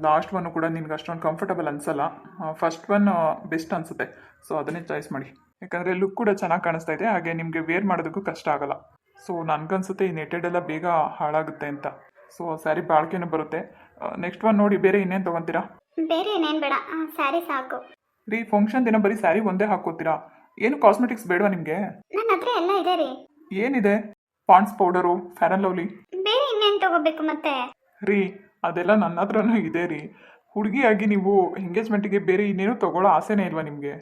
ಲಾಸ್ಟ್ ಒನ್ನು ಕೂಡ ನಿಮ್ಗೆ ಅಷ್ಟೊಂದು ಕಂಫರ್ಟಬಲ್ ಅನಿಸಲ್ಲ. ಫಸ್ಟ್ ಒನ್ ಬೆಸ್ಟ್ ಅನಿಸುತ್ತೆ, ಸೊ ಅದನ್ನೇ ಚಾಯ್ಸ್ ಮಾಡಿ. ಯಾಕಂದರೆ ಲುಕ್ ಕೂಡ ಚೆನ್ನಾಗಿ ಕಾಣಿಸ್ತಾ ಇದೆ, ಹಾಗೆ ನಿಮಗೆ ವೇರ್ ಮಾಡೋದಕ್ಕೂ ಕಷ್ಟ ಆಗಲ್ಲ. ಸೊ ನನಗನ್ಸುತ್ತೆ ಈ ನೆಟೆಡ್ ಎಲ್ಲ ಬೇಗ ಹಾಳಾಗುತ್ತೆ ಅಂತ. ಸೊ ಸ್ಯಾರಿ ಬಾಳ್ಕೆನೂ ಬರುತ್ತೆ. ನೆಕ್ಸ್ಟ್ ಒನ್ ನೋಡಿ, ಬೇರೆ ಇನ್ನೇನು ತೊಗೊತೀರಾ? ಬೇರೆ ಏನೇನು ಬೇಡ, ಸ್ಯಾರಿ ಸಾಕು ರೀ. ಫಂಕ್ಷನ್ ದಿನ ಬರೀ ಸ್ಯಾರಿ ಒಂದೇ ಹಾಕೋತೀರಾ? ಏನು ಕಾಸ್ಮೆಟಿಕ್ಸ್ ಬೇಡವಾ ನಿಮಗೆ? ನನ್ನ ಹತ್ರ ಎಲ್ಲ ಇದೆ ರೀ. ಏನಿದೆ? Pond's powder, fair and lovely. ಬೇರೆ ಇನ್ನೇನು ತೊಗೋಬೇಕು ಮತ್ತೆ? ರೀ ಅದೆಲ್ಲ ನನ್ನ ಹತ್ರನೂ ಇದೆ ರೀ. ಹುಡುಗಿಯಾಗಿ ನೀವು ಎಂಗೇಜ್ಮೆಂಟಿಗೆ ಬೇರೆ ಇನ್ನೇನು ತೊಗೊಳ್ಳೋ ಆಸೆನೇ ಇಲ್ವಾ ನಿಮಗೆ?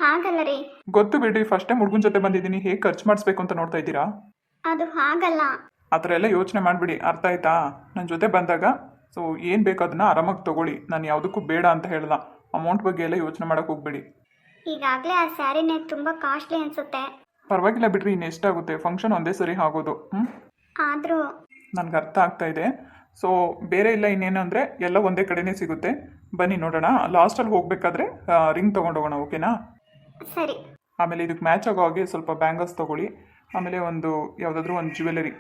ಹಾಗಲ್ಲ ರೀ. ಗೊತ್ತು ಬಿಡ್ರಿ, ಫಸ್ಟ್ ಟೈಮ್ ಹುಡುಗನ ಜೊತೆ ಬಂದಿದ್ದೀನಿ, ಹೇಗೆ ಖರ್ಚು ಮಾಡಿಸ್ಬೇಕು ಅಂತ ನೋಡ್ತಾ ಇದ್ದೀರಾ? ಅದು ಹಾಗಲ್ಲ. ಆ ಥರ ಎಲ್ಲ ಯೋಚನೆ ಮಾಡಿಬಿಡಿ, ಅರ್ಥ ಆಯ್ತಾ? ನನ್ನ ಜೊತೆ ಬಂದಾಗ ಸೊ ಏನು ಬೇಕು ಅದನ್ನ ಆರಾಮಾಗಿ ತೊಗೊಳ್ಳಿ. ನಾನು ಯಾವುದಕ್ಕೂ ಬೇಡ ಅಂತ ಹೇಳಲ್ಲ. ಅಮೌಂಟ್ ಬಗ್ಗೆ ಎಲ್ಲ ಯೋಚನೆ ಮಾಡೋಕೆ ಹೋಗ್ಬೇಡಿ. ಈಗಾಗಲೇ ಆ ಸ್ಯಾರಿನೇ ತುಂಬ ಕಾಸ್ಟ್ಲಿ ಅನಿಸುತ್ತೆ. ಪರವಾಗಿಲ್ಲ ಬಿಡ್ರಿ, ಇನ್ನು ಎಷ್ಟಾಗುತ್ತೆ, ಫಂಕ್ಷನ್ ಒಂದೇ ಸರಿ ಆಗೋದು. ಆದರೂ ನನಗೆ ಅರ್ಥ ಆಗ್ತಾ ಇದೆ. ಸೊ ಬೇರೆ ಇಲ್ಲ, ಇನ್ನೇನು ಅಂದರೆ ಎಲ್ಲ ಒಂದೇ ಕಡೆನೇ ಸಿಗುತ್ತೆ. ಬನ್ನಿ ನೋಡೋಣ. ಲಾಸ್ಟಲ್ಲಿ ಹೋಗಬೇಕಾದ್ರೆ ರಿಂಗ್ ತೊಗೊಂಡು ಹೋಗೋಣ, ಓಕೆನಾ? ಸರಿ. ಆಮೇಲೆ ಇದಕ್ಕೆ ಮ್ಯಾಚ್ ಆಗೋ ಹಾಗೆ ಸ್ವಲ್ಪ ಬ್ಯಾಂಗಲ್ಸ್ ತೊಗೊಳ್ಳಿ. ಆಮೇಲೆ ಒಂದು ಯಾವುದಾದ್ರೂ ಒಂದು ಜ್ಯುವೆಲರಿ,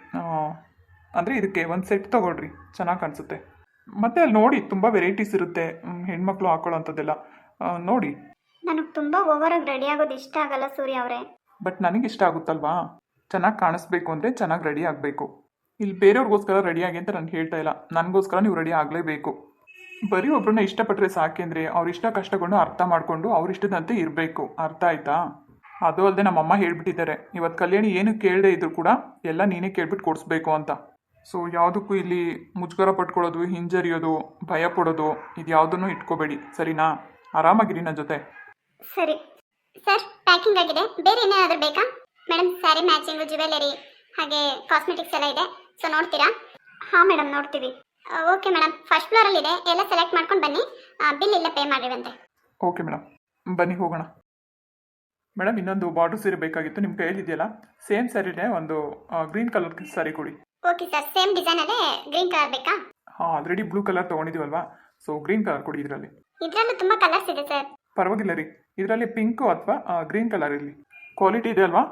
ಅಂದರೆ ಇದಕ್ಕೆ ಒಂದು ಸೆಟ್ ತೊಗೊಳ್ರಿ, ಚೆನ್ನಾಗಿ ಕಾಣಿಸುತ್ತೆ. ಮತ್ತು ಅಲ್ಲಿ ನೋಡಿ, ತುಂಬ ವೆರೈಟೀಸ್ ಇರುತ್ತೆ, ಹೆಣ್ಮಕ್ಳು ಹಾಕೊಳ್ಳೋ ಅಂಥದ್ದೆಲ್ಲ ನೋಡಿ. ನನಗೆ ತುಂಬ ಓವರಾಗಿ ರೆಡಿ ಆಗೋದು ಇಷ್ಟ ಆಗಲ್ಲ ಸೂರ್ಯ ಅವರೇ. ಬಟ್ ನನಗಿಷ್ಟ ಆಗುತ್ತಲ್ವಾ? ಚೆನ್ನಾಗಿ ಕಾಣಿಸ್ಬೇಕು ಅಂದರೆ ಚೆನ್ನಾಗಿ ರೆಡಿ ಆಗಬೇಕು. ಇಲ್ಲಿ ಬೇರೆಯವ್ರಿಗೋಸ್ಕರ ರೆಡಿಯಾಗಿ ಅಂತ ನಾನು ಹೇಳ್ತಾ ಇಲ್ಲ, ನನಗೋಸ್ಕರ ನೀವು ರೆಡಿ ಆಗಲೇಬೇಕು. ಬರೀ ಒಬ್ಬರನ್ನ ಇಷ್ಟಪಟ್ಟರೆ ಸಾಕೆಂದರೆ ಅವ್ರ ಇಷ್ಟ ಕಷ್ಟಗಳನ್ನು ಅರ್ಥ ಮಾಡಿಕೊಂಡು ಅವ್ರ ಇಷ್ಟದಂತೆ ಇರಬೇಕು, ಅರ್ಥ ಆಯ್ತಾ? ಅದು ಅಲ್ಲದೆ ನಮ್ಮಮ್ಮ ಹೇಳ್ಬಿಟ್ಟಿದ್ದಾರೆ, ಇವತ್ತು ಕಲ್ಯಾಣಿ ಏನು ಕೇಳದೆ ಇದ್ರು ಕೂಡ ಎಲ್ಲ ನೀನೇ ಕೇಳ್ಬಿಟ್ಟು ಕೊಡಿಸ್ಬೇಕು ಅಂತ. ಸೊ ಯಾವುದಕ್ಕೂ ಇಲ್ಲಿ ಮುಜುಗರ ಪಟ್ಕೊಳ್ಳೋದು, ಹಿಂಜರಿಯೋದು, ಭಯ ಪಡೋದು ಇದು ಯಾವುದನ್ನು ಇಟ್ಕೋಬೇಡಿ, ಸರಿನಾ? ಆರಾಮಾಗಿರಿ ನನ್ನ ಜೊತೆ. ಸರಿ ಸರ್, ಪ್ಯಾಕಿಂಗ್ ಆಗಿದೆ. ಬೇರೆ ಏನೇನಾದರೂ ಬೇಕಾ ಮೇಡಮ್? ಸ್ಯಾರಿ ಮ್ಯಾಚಿಂಗು, ಜ್ಯುವೆಲರಿ, ಹಾಗೆ ಕಾಸ್ಮೆಟಿಕ್ಸ್ ಎಲ್ಲ ಇದೆ. ಸೊ ನೋಡ್ತೀರಾ? ಹಾಂ ಮೇಡಮ್, ನೋಡ್ತೀವಿ. ಓಕೆ ಮೇಡಮ್, ಫಸ್ಟ್ ಫ್ಲೋರಲ್ಲಿದೆ, ಎಲ್ಲ ಸೆಲೆಕ್ಟ್ ಮಾಡ್ಕೊಂಡು ಬನ್ನಿ. ಬಿಲ್ ಇಲ್ಲ ಪೇ ಮಾಡಿವಂತೆ. ಓಕೆ ಮೇಡಮ್, ಬನ್ನಿ ಹೋಗೋಣ. ಮೇಡಮ್, ಇನ್ನೊಂದು ಬಾರ್ಡರ್ ಸೀರೆ ಬೇಕಾಗಿತ್ತು, ನಿಮ್ಮ ಕೈಯಲ್ಲಿದೆಯಲ್ಲ ಸೇಮ್ ಸ್ಯಾರಿನೇ ಒಂದು ಗ್ರೀನ್ ಕಲರ್ ಸ್ಯಾರಿ ಕೊಡಿ. ಓಕೆ ಸರ್, ಸೇಮ್ ಡಿಸೈನಲ್ಲೇ ಗ್ರೀನ್ ಕಲರ್ ಬೇಕಾ? ಹಾಂ, ಆಲ್ರೆಡಿ ಬ್ಲೂ ಕಲರ್ ತೊಗೊಂಡಿದ್ದೀವಲ್ವಾ, ಸೊ ಗ್ರೀನ್ ಕಲರ್ ಕೊಡಿ ಇದರಲ್ಲಿ. ಇದರಲ್ಲೂ ತುಂಬ ಕಲರ್ಸ್ ಇದೆ ಸರ್. ಪರವಾಗಿಲ್ಲ ರೀ, ಇದರಲ್ಲಿ ಪಿಂಕು ಅಥವಾ ಗ್ರೀನ್ ಕಲರ್ ಇರಲಿ. ಕ್ವಾಲಿಟಿ ಇದೆ ಅಲ್ವಾ?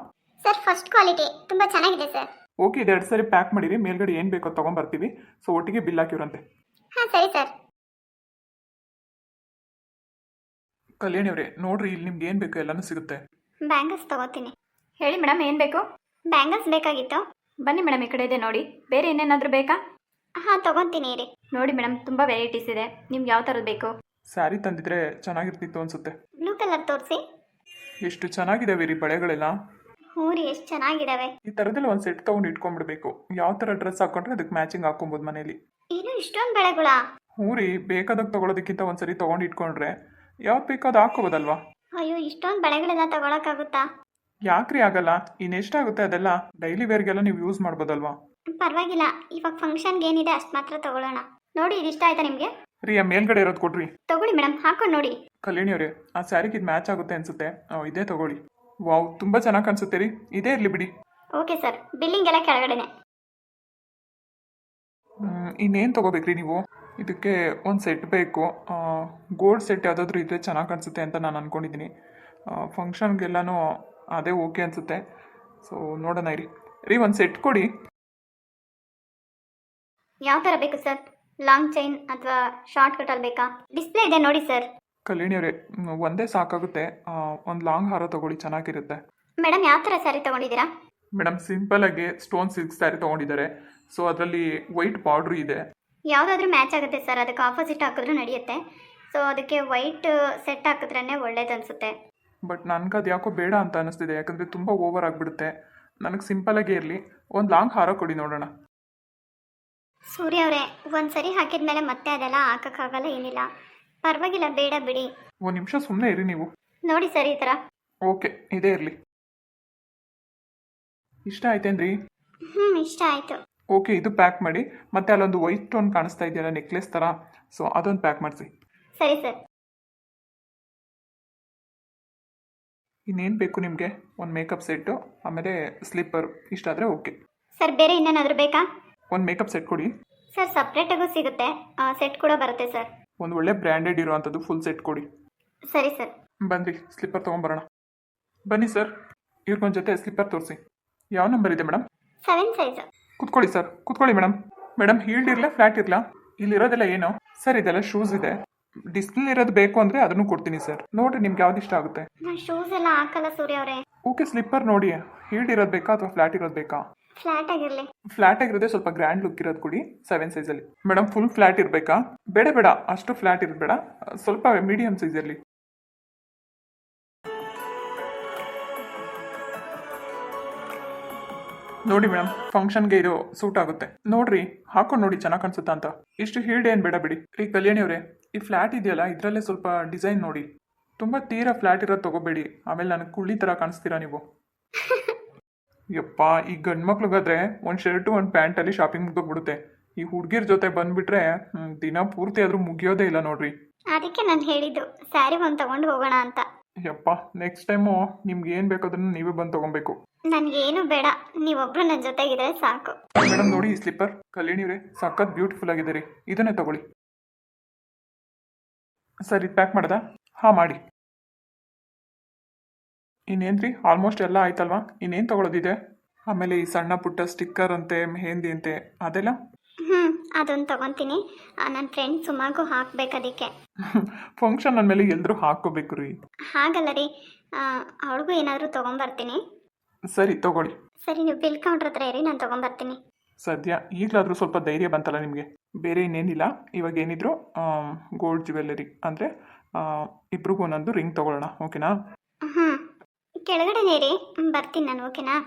ಸರ್ ಫಸ್ಟ್ ಕ್ವಾಲಿಟಿ ತುಂಬ ಚೆನ್ನಾಗಿದೆ ಸರ್. ಓಕೆ, ಇದು 2 ಸರಿ ಪ್ಯಾಕ್ ಮಾಡಿರಿ, ಮೇಲ್ಗಡೆ ಏನು ಬೇಕೋ ತೊಗೊಂಬರ್ತೀವಿ. ಸೊ ಒಟ್ಟಿಗೆ ಬಿಲ್ ಹಾಕಿವ್ರಂತೆ. ಹಾಂ ಸರಿ ಸರ್. ಕಲ್ಯಾಣಿ ಅವರೇ ನೋಡ್ರಿ, ಇಲ್ಲಿ ನಿಮ್ಗೆ ಏನು ಬೇಕೋ ಎಲ್ಲನೂ ಸಿಗುತ್ತೆ. ಬ್ಯಾಂಗಲ್ಸ್ ತಗೋತೀನಿ. ಹೇಳಿ ಮೇಡಮ್, ಏನು ಬೇಕು? ಬ್ಯಾಂಗಲ್ಸ್ ಬೇಕಾಗಿತ್ತು. ಬನ್ನಿ ಮೇಡಮ್, ಈ ಕಡೆ ಇದೆ ನೋಡಿ. ಬೇರೆ ಏನೇನಾದರೂ ಬೇಕಾ? ಹಾಂ ತಗೊತೀನಿ ರೀ. ನೋಡಿ ಮೇಡಮ್, ತುಂಬ ವೆರೈಟೀಸ್ ಇದೆ. ನಿಮ್ಗೆ ಯಾವ ಥರದ್ದು ಬೇಕು? ಸ್ಯಾರಿ ತಂದಿದ್ರೆ ಚೆನ್ನಾಗಿರ್ತಿತ್ತು ಅನ್ಸುತ್ತೆ. ಬ್ಲೂ ಕಲರ್ ತೋರಿಸಿ. ಎಷ್ಟು ಚೆನ್ನಾಗಿದ್ದಾವೆ ರೀ ಬಳೆಗಳೆಲ್ಲ. ಹ್ಞೂ ರೀ, ಎಷ್ಟು ಚೆನ್ನಾಗಿದ್ದಾವೆ. ಈ ಥರದ್ದೆಲ್ಲ ಒಂದು ಸೆಟ್ ತೊಗೊಂಡು ಇಟ್ಕೊಂಡ್ಬಿಡ್ಬೇಕು. ಯಾವ ಥರ ಡ್ರೆಸ್ ಹಾಕೊಂಡ್ರೆ ಅದಕ್ಕೆ ಮ್ಯಾಚಿಂಗ್ ಹಾಕೊಬೋದು ಮನೇಲಿ. ಏನು ಇಷ್ಟೊಂದು ಬೆಳೆಗಳಾ? ಹ್ಞೂ ರೀ, ಬೇಕಾದಾಗ ತೊಗೊಳೋದಕ್ಕಿಂತ ಒಂದ್ಸರಿ ತೊಗೊಂಡು ಇಟ್ಕೊಂಡ್ರೆ ಯಾವ್ದು ಬೇಕೋ ಅದು ಹಾಕೋಬೋದಲ್ವಾ? ಅಯ್ಯೋ, ಇಷ್ಟೊಂದು ಬೆಳೆಗಳೆಲ್ಲ ತಗೊಳಕ್ಕಾಗುತ್ತಾ? ಯಾಕ್ರಿ ಆಗಲ್ಲ, ಇನ್ನೆಷ್ಟಾಗುತ್ತೆ ಅದೆಲ್ಲ ಡೈಲಿ ವೇರ್ಗೆಲ್ಲ ನೀವು ಯೂಸ್ ಮಾಡ್ಬೋದಲ್ವಾ? ಪರವಾಗಿಲ್ಲ, ಇವಾಗ ಫಂಕ್ಷನ್ಗೆ ಏನಿದೆ ಅಷ್ಟು ಮಾತ್ರ ತಗೊಳ್ಳೋಣ. ನೋಡಿ, ಇದು ಇಷ್ಟ ಆಯ್ತಾ ನಿಮಗೆ? ರೀ, ಆ ಮೇಲ್ಗಡೆ ಇರೋದು ಕೊಡ್ರಿ. ತಗೊಳ್ಳಿ ಮೇಡಮ್, ಹಾಕೊಂಡು ನೋಡಿ. ಕಲ್ಯಾಣಿ ಅವರೇ, ಆ ಸ್ಯಾರಿಗೆ ಇದು ಮ್ಯಾಚ್ ಆಗುತ್ತೆ ಅನ್ಸುತ್ತೆ, ಇದೇ ತಗೊಳ್ಳಿ. ವಾವ್, ತುಂಬ ಚೆನ್ನಾಗಿ ಕಾಣಿಸುತ್ತೆ ರೀ, ಇದೇ ಇರಲಿ ಬಿಡಿ. ಓಕೆ ಸರ್, ಬಿಲ್ಲಿಂಗ್ ಎಲ್ಲ ಕೆಳಗಡೆನೆ. ಇನ್ನೇನು ತೊಗೋಬೇಕ್ರಿ ನೀವು? ಇದಕ್ಕೆ ಒಂದು ಸೆಟ್ ಬೇಕು. ಗೋಲ್ಡ್ ಸೆಟ್ ಯಾವುದಾದ್ರೂ ಇದ್ದರೆ ಚೆನ್ನಾಗಿ ಕಾಣಿಸುತ್ತೆ ಅಂತ ನಾನು ಅಂದ್ಕೊಂಡಿದ್ದೀನಿ. ಫಂಕ್ಷನ್ಗೆಲ್ಲನೂ ಅದೇ ಓಕೆ ಅನಿಸುತ್ತೆ. ಸೊ ನೋಡೋಣ ಇರಿ. ರೀ, ಒಂದು ಸೆಟ್ ಕೊಡಿ. ಯಾವ ಥರ ಬೇಕು ಸರ್? ಲಾಂಗ್ ಚೈನ್ ಅಥವಾ ಶಾರ್ಟ್ ಕಟಲ್ಲಿ ಬೇಕಾ? ಡಿಸ್ಪ್ಲೇ ಇದೆ ನೋಡಿ ಸರ್. ಕಲ್ಯಾಣಿ ಅವರೇ, ಒಂದೇ ಸಾಕಾಗುತ್ತೆ. ಒಂದು ಲಾಂಗ್ ಹಾರ ತೊಗೊಳ್ಳಿ, ಚೆನ್ನಾಗಿರುತ್ತೆ. ಮೇಡಮ್, ಯಾವ ಥರ ಸ್ಯಾರಿ ತೊಗೊಂಡಿದ್ದೀರಾ? ಮೇಡಮ್, ಸಿಂಪಲಾಗಿ ಸ್ಟೋನ್ ಸಿಲ್ಕ್ ಸ್ಯಾರಿ ತೊಗೊಂಡಿದ್ದಾರೆ. ಸೊ ಅದರಲ್ಲಿ ವೈಟ್ ಬಾರ್ಡ್ರು ಇದೆ. ಯಾವುದಾದ್ರೂ ಮ್ಯಾಚ್ ಆಗುತ್ತೆ ಸರ್, ಅದಕ್ಕೆ ಆಪೋಸಿಟ್ ಹಾಕಿದ್ರೂ ನಡೆಯುತ್ತೆ. ಸೊ ಅದಕ್ಕೆ ವೈಟ್ ಸೆಟ್ ಹಾಕಿದ್ರೇ ಒಳ್ಳೇದು ಅನಿಸುತ್ತೆ. ಬಟ್ ನನಗೆ ಅದು ಯಾಕೋ ಬೇಡ ಅಂತ ಅನ್ನಿಸ್ತಿದೆ, ಯಾಕಂದರೆ ತುಂಬ ಓವರ್ ಆಗಿಬಿಡುತ್ತೆ. ನನಗೆ ಸಿಂಪಲಾಗೇ ಇರಲಿ, ಒಂದು ಲಾಂಗ್ ಹಾರ ಕೊಡಿ ನೋಡೋಣ. ಸೂರ್ಯ ಅವರೇ, ಒಂದು ಸರಿ ಹಾಕಿದ ಮೇಲೆ ಮತ್ತೆ ಅದೆಲ್ಲ ಹಾಕೋಕ್ಕಾಗಲ್ಲ, ಏನಿಲ್ಲ. ಪರವಾಗಿಲ್ಲ, ಬೇಡ ಬಿಡಿ. ಒಂದು ನಿಮಿಷ ಸುಮ್ಮನೆ ಇರಿ ನೀವು. ನೋಡಿ ಸರ್, ಈ ಥರ. ಓಕೆ, ಇದೇ ಇರಲಿ. ಇಷ್ಟ ಆಯ್ತೇನ್ರಿ? ಇಷ್ಟ ಆಯಿತು. ಓಕೆ, ಇದು ಪ್ಯಾಕ್ ಮಾಡಿ. ಮತ್ತೆ ಅಲ್ಲೊಂದು ವೈಟ್ ಸ್ಟೋನ್ ಕಾಣಿಸ್ತಾ ಇದೆಯಲ್ಲ, ನೆಕ್ಲೆಸ್ ಥರ, ಸೊ ಅದೊಂದು ಪ್ಯಾಕ್ ಮಾಡಿಸಿ. ಸರಿ ಸರ್. ಇನ್ನೇನು ಬೇಕು ನಿಮಗೆ? ಒಂದು ಮೇಕಪ್ ಸೆಟ್ಟು, ಆಮೇಲೆ ಸ್ಲಿಪ್ಪರ್, ಇಷ್ಟಾದರೆ ಓಕೆ. ಸರ್, ಬೇರೆ ಇನ್ನೇನಾದರೂ ಬೇಕಾ? ಒಂದು ಮೇಕಪ್ ಸೆಟ್ ಕೊಡಿ. ಸರ್, ಸಪ್ರೇಟಾಗೂ ಸಿಗುತ್ತೆ, ಸೆಟ್ ಕೂಡ ಬರುತ್ತೆ ಸರ್. ಒಂದು ಒಳ್ಳೆ ಬ್ರ್ಯಾಂಡೆಡ್ ಇರೋವಂಥದ್ದು ಫುಲ್ ಸೆಟ್ ಕೊಡಿ. ಸರಿ ಸರ್. ಬನ್ನಿರಿ, ಸ್ಲಿಪ್ಪರ್ ತೊಗೊಂಬರೋಣ. ಬನ್ನಿ ಸರ್, ಇವ್ರಿಗೊಂದು ಜೊತೆ ಸ್ಲಿಪ್ಪರ್ ತೋರಿಸಿ. ಯಾವ ನಂಬರ್ ಇದೆ ಮೇಡಮ್? 7 ಸೈಜು. ಕುತ್ಕೊಳ್ಳಿ ಸರ್, ಕುತ್ಕೊಳ್ಳಿ ಮೇಡಮ್. ಮೇಡಮ್, ಹೀಲ್ಡ್ ಇರಲ್ಲ, ಫ್ಲ್ಯಾಟ್ ಇರಲ್ಲ? ಇಲ್ಲಿರೋದೆಲ್ಲ ಏನು ಸರ್? ಇದೆಲ್ಲ ಶೂಸ್ ಇದೆ. ಡಿಸ್ಪ್ಲೇ ಇರೋದು ಬೇಕು ಅಂದರೆ ಅದನ್ನು ಕೊಡ್ತೀನಿ ಸರ್. ನೋಡಿರಿ, ನಿಮ್ಗೆ ಯಾವ್ದು ಇಷ್ಟ ಆಗುತ್ತೆ. ನಾನು ಶೂಸ್ ಎಲ್ಲ ಹಾಕಲ್ಲ ಸೂರ್ಯ ಅವರೇ. ಓಕೆ, ಸ್ಲಿಪ್ಪರ್ ನೋಡಿ. ಹೀಲ್ಡ್ ಇರೋದು ಬೇಕಾ ಅಥವಾ ಫ್ಲ್ಯಾಟ್ ಇರೋದು ಬೇಕಾ? ಫ್ಲಾಟ್ ಆಗಿರಲಿ. ಫ್ಲ್ಯಾಟ್ ಆಗಿರೋದೇ ಸ್ವಲ್ಪ ಗ್ರ್ಯಾಂಡ್ ಲುಕ್ ಇರೋದು ಕೊಡಿ, 7 ಸೈಜಲ್ಲಿ. ಮೇಡಮ್, ಫುಲ್ ಫ್ಲ್ಯಾಟ್ ಇರಬೇಕಾ? ಬೇಡ ಬೇಡ, ಅಷ್ಟು ಫ್ಲ್ಯಾಟ್ ಇರೋದು ಬೇಡ, ಸ್ವಲ್ಪ ಮೀಡಿಯಮ್ ಸೈಜ್ ಇರಲಿ. ನೋಡಿ ಮೇಡಮ್, ಫಂಕ್ಷನ್ಗೆ ಇದು ಸೂಟ್ ಆಗುತ್ತೆ. ನೋಡ್ರಿ, ಹಾಕೊಂಡು ನೋಡಿ, ಚೆನ್ನಾಗಿ ಕಾಣಿಸುತ್ತಾ ಅಂತ. ಇಷ್ಟು ಹೀಲ್ಡ್ ಏನು ಬೇಡ ಬಿಡಿ. ರೀ ಕಲ್ಯಾಣಿ ಅವರೇ, ಈ ಫ್ಲ್ಯಾಟ್ ಇದೆಯಲ್ಲ, ಇದರಲ್ಲೇ ಸ್ವಲ್ಪ ಡಿಸೈನ್ ನೋಡಿ. ತುಂಬ ತೀರಾ ಫ್ಲ್ಯಾಟ್ ಇರೋದು ತೊಗೋಬೇಡಿ, ಆಮೇಲೆ ನನಗೆ ಕುಳ್ಳಿ ಥರ ಕಾಣಿಸ್ತೀರಾ ನೀವು. ಯಪ್ಪ, ಈ ಗಂಡು ಮಕ್ಳಿಗಾದ್ರೆ ಒಂದು ಶರ್ಟು ಒಂದು ಪ್ಯಾಂಟಲ್ಲಿ ಶಾಪಿಂಗ್ ಮುಗಿದೋಗ್ಬಿಡುತ್ತೆ. ಈ ಹುಡುಗಿರ ಜೊತೆ ಬಂದುಬಿಟ್ರೆ ದಿನ ಪೂರ್ತಿ ಆದರೂ ಮುಗಿಯೋದೇ ಇಲ್ಲ ನೋಡ್ರಿ. ಅದಕ್ಕೆ ನಾನು ಹೇಳಿದ್ದು ಸ್ಯಾರಿ ಒಂದು ತಗೊಂಡು ಹೋಗೋಣ ಅಂತ. ಯಪ್ಪ, ನೆಕ್ಸ್ಟ್ ಟೈಮು ನಿಮ್ಗೆ ಏನು ಬೇಕು ಅದನ್ನು ನೀವೇ ಬಂದು ತೊಗೊಬೇಕು. ನನಗೇನು ಬೇಡ, ನೀವೊಬ್ರು ನನ್ನ ಜೊತೆಗಿದ್ರೆ ಸಾಕು. ಮೇಡಮ್ ನೋಡಿ, ಈ ಸ್ಲಿಪ್ಪರ್ ಕಲ್ಯಾಣಿವ್ರೆ ಸಖತ್ ಬ್ಯೂಟಿಫುಲ್ ಆಗಿದೆ ರೀ, ಇದನ್ನೇ ತಗೊಳ್ಳಿ. ಸರ್ ಇದು ಪ್ಯಾಕ್ ಮಾಡ್ದಾ? ಹಾಂ ಮಾಡಿ. ಇನ್ನೇನು ರೀ, ಆಲ್ಮೋಸ್ಟ್ ಎಲ್ಲ ಆಯ್ತಲ್ವಾ? ಇನ್ನೇನು ತೊಗೊಳೋದಿದೆ? ಆಮೇಲೆ ಈ ಸಣ್ಣ ಪುಟ್ಟ ಸ್ಟಿಕ್ಕರ್ ಅಂತೆ, ಮೆಹಂದಿ ಅಂತೆ, ಅದೆಲ್ಲ ಅದೊಂದು ತೊಗೊತೀನಿ. ನನ್ನ ಫ್ರೆಂಡ್ ಸುಮಾಗೂ ಹಾಕ್ಬೇಕು ಅದಕ್ಕೆ. ಫಂಕ್ಷನ್ ಅಂದಮೇಲೆ ಎಲ್ಲರೂ ಹಾಕ್ಕೋಬೇಕು ರೀ. ಹಾಗಲ್ಲ ರೀ, ಅವಳಿಗೂ ಏನಾದರೂ ತೊಗೊಂಬರ್ತೀನಿ. ಸರಿ ತಗೊಳ್ಳಿ. ಸರಿ, ನೀವು ಬಿಲ್ ಕೌಂಟ್ರ್ ಹತ್ರ ಇರಿ, ನಾನು ತೊಗೊಂಬರ್ತೀನಿ. ಸದ್ಯ ಈಗಲಾದರೂ ಸ್ವಲ್ಪ ಧೈರ್ಯ ಬಂತಲ್ಲ ನಿಮಗೆ. ಬೇರೆ ಇನ್ನೇನಿಲ್ಲ, ಇವಾಗ ಏನಿದ್ರು ಗೋಲ್ಡ್ ಜ್ಯುವೆಲ್ಲರಿ ಅಂದರೆ ಇಬ್ರಿಗೂ ಒಂದೊಂದು ರಿಂಗ್ ತೊಗೊಳ್ಳೋಣ, ಓಕೆನಾ? ಕೆಳಗಡೆನೇ ರೀ, ಬರ್ತೀನಿ ನಾನು, ಓಕೆನಾ?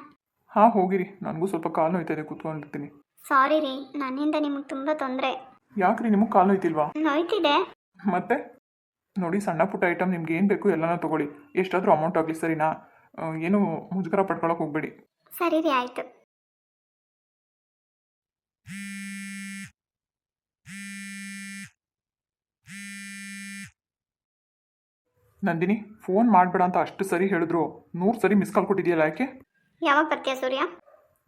ಹಾಂ ಹೋಗಿರಿ, ನನಗೂ ಸ್ವಲ್ಪ ಕಾಲು ನೋಯ್ತಾ ಇದೆ, ಕೂತ್ಕೊಂಡಿರ್ತೀನಿ. ಸಾರಿ ರೀ, ನನ್ನಿಂದ ನಿಮಗೆ ತುಂಬ ತೊಂದರೆ. ಯಾಕ್ರಿ, ನಿಮಗೆ ಕಾಲು ನೋಯ್ತಿಲ್ವಾ? ನೋಯ್ತಿದೆ. ಮತ್ತೆ ನೋಡಿ, ಸಣ್ಣ ಪುಟ್ಟ ಐಟಮ್ ನಿಮ್ಗೆ ಏನು ಬೇಕು ಎಲ್ಲನೂ ತೊಗೊಳ್ಳಿ, ಎಷ್ಟಾದರೂ ಅಮೌಂಟ್ ಆಗಲಿ, ಸರಿನಾ? ಏನು ಮುಜುಗರ ಪಡ್ಕೊಳಕ್ಕೆ ಹೋಗ್ಬೇಡಿ. ಸರಿ ರೀ, ಆಯಿತು. ನಂದಿನಿ, ಫೋನ್ ಮಾಡಬೇಡ ಅಂತ ಅಷ್ಟು ಸರಿ ಹೇಳಿದ್ರು 100 ಸರಿ ಮಿಸ್ ಕಾಲ್ ಕೊಟ್ಟಿದೆಯಲ್ಲ, ಯಾಕೆ? ಯಾವಾಗ ಬರ್ತೀಯಾ ಸೂರ್ಯ?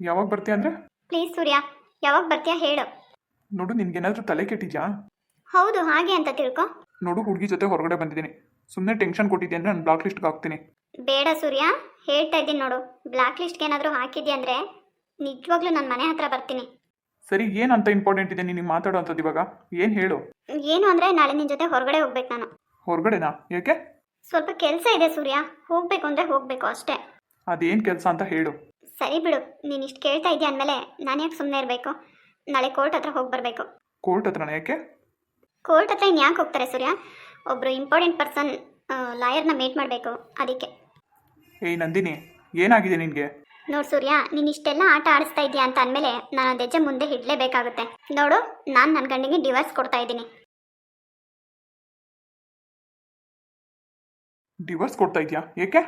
ಯಾವಾಗ ಬರ್ತೀಯ ಅಂದರೆ? ಪ್ಲೀಸ್ ಸೂರ್ಯ, ಯಾವಾಗ ಬರ್ತೀಯಾ ಹೇಳು. ನೋಡು, ನಿನ್ಗೇನಾದರೂ ತಲೆ ಕೆಟ್ಟಿದ್ಯಾ? ಹೌದು, ಹಾಗೆ ಅಂತ ತಿಳ್ಕೊ. ನೋಡು, ಹುಡುಗಿ ಜೊತೆ ಹೊರಗಡೆ ಬಂದಿದ್ದೀನಿ, ಸುಮ್ಮನೆ ಟೆನ್ಷನ್ ಕೊಟ್ಟಿದ್ದೆ ಅಂದರೆ ನಾನು ಬ್ಲಾಕ್ ಲಿಸ್ಟ್ಗೆ ಹಾಕ್ತೀನಿ. ಬೇಡ ಸೂರ್ಯ, ಹೇಳ್ತಾ ಇದ್ದೀನಿ ನೋಡು, ಬ್ಲ್ಯಾಕ್ ಲಿಸ್ಟ್ಗೆ ಏನಾದರೂ ಹಾಕಿದ್ಯಾ ಅಂದರೆ ನಿಜವಾಗ್ಲೂ ನನ್ನ ಮನೆ ಹತ್ರ ಬರ್ತೀನಿ. ಸರಿ, ಏನಂತ ಇಂಪಾರ್ಟೆಂಟ್ ಇದೆ ನಿನಗೆ ಮಾತಾಡೋ ಅಂಥದ್ದು ಇವಾಗ? ಏನು ಹೇಳು. ಏನು ಅಂದರೆ ನಾಳೆ ನಿನ್ನ ಜೊತೆ ಹೊರಗಡೆ ಹೋಗ್ಬೇಕು ನಾನು. ಹೊರಗಡೆನಾ? ಯಾಕೆ? ಸ್ವಲ್ಪ ಕೆಲಸ ಇದೆ ಸೂರ್ಯ, ಹೋಗ್ಬೇಕು ಅಂದರೆ ಹೋಗಬೇಕು ಅಷ್ಟೇ. ಅದೇನು ಕೆಲಸ ಅಂತ ಹೇಳು. ಸರಿ ಬಿಡು, ನೀನು ಇಷ್ಟು ಕೇಳ್ತಾ ಇದೆಯಾ ಅಂದಮೇಲೆ ನಾನು ಯಾಕೆ ಸುಮ್ಮನೆ ಇರಬೇಕು? ನಾಳೆ ಕೋರ್ಟ್ ಹತ್ರ ಹೋಗಿ ಬರಬೇಕು. ಕೋರ್ಟ್ ಹತ್ರನಾ? ಯಾಕೆ? ಕೋರ್ಟ್ ಹತ್ರ ಇನ್ನು ಯಾಕೆ ಹೋಗ್ತಾರೆ ಸೂರ್ಯ? ಒಬ್ಬರು ಇಂಪಾರ್ಟೆಂಟ್ ಪರ್ಸನ್ ಲಾಯರ್ನ ಮೀಟ್ ಮಾಡಬೇಕು, ಅದಕ್ಕೆ. ಏಯ್ ನಂದಿನಿ, ಏನಾಗಿದೆ ನಿನಗೆ? ನೋಡು ಸೂರ್ಯ, ನೀನು ಇಷ್ಟೆಲ್ಲ ಆಟ ಆಡಿಸ್ತಾ ಇದೆಯಾ ಅಂತ ಅಂದಮೇಲೆ ನಾನು ಒಂದು ಹೆಜ್ಜೆ ಮುಂದೆ ಇಡಲೇಬೇಕಾಗುತ್ತೆ. ನೋಡು, ನಾನು ನನ್ನ ಗಂಡಿಗೆ ಡಿವೋರ್ಸ್ ಕೊಡ್ತಾ ಇದ್ದೀನಿ. ಡಿವೋರ್ಸ್ ಕೊಡ್ತಾ ಇದೆಯಾ? ಏಕೆ?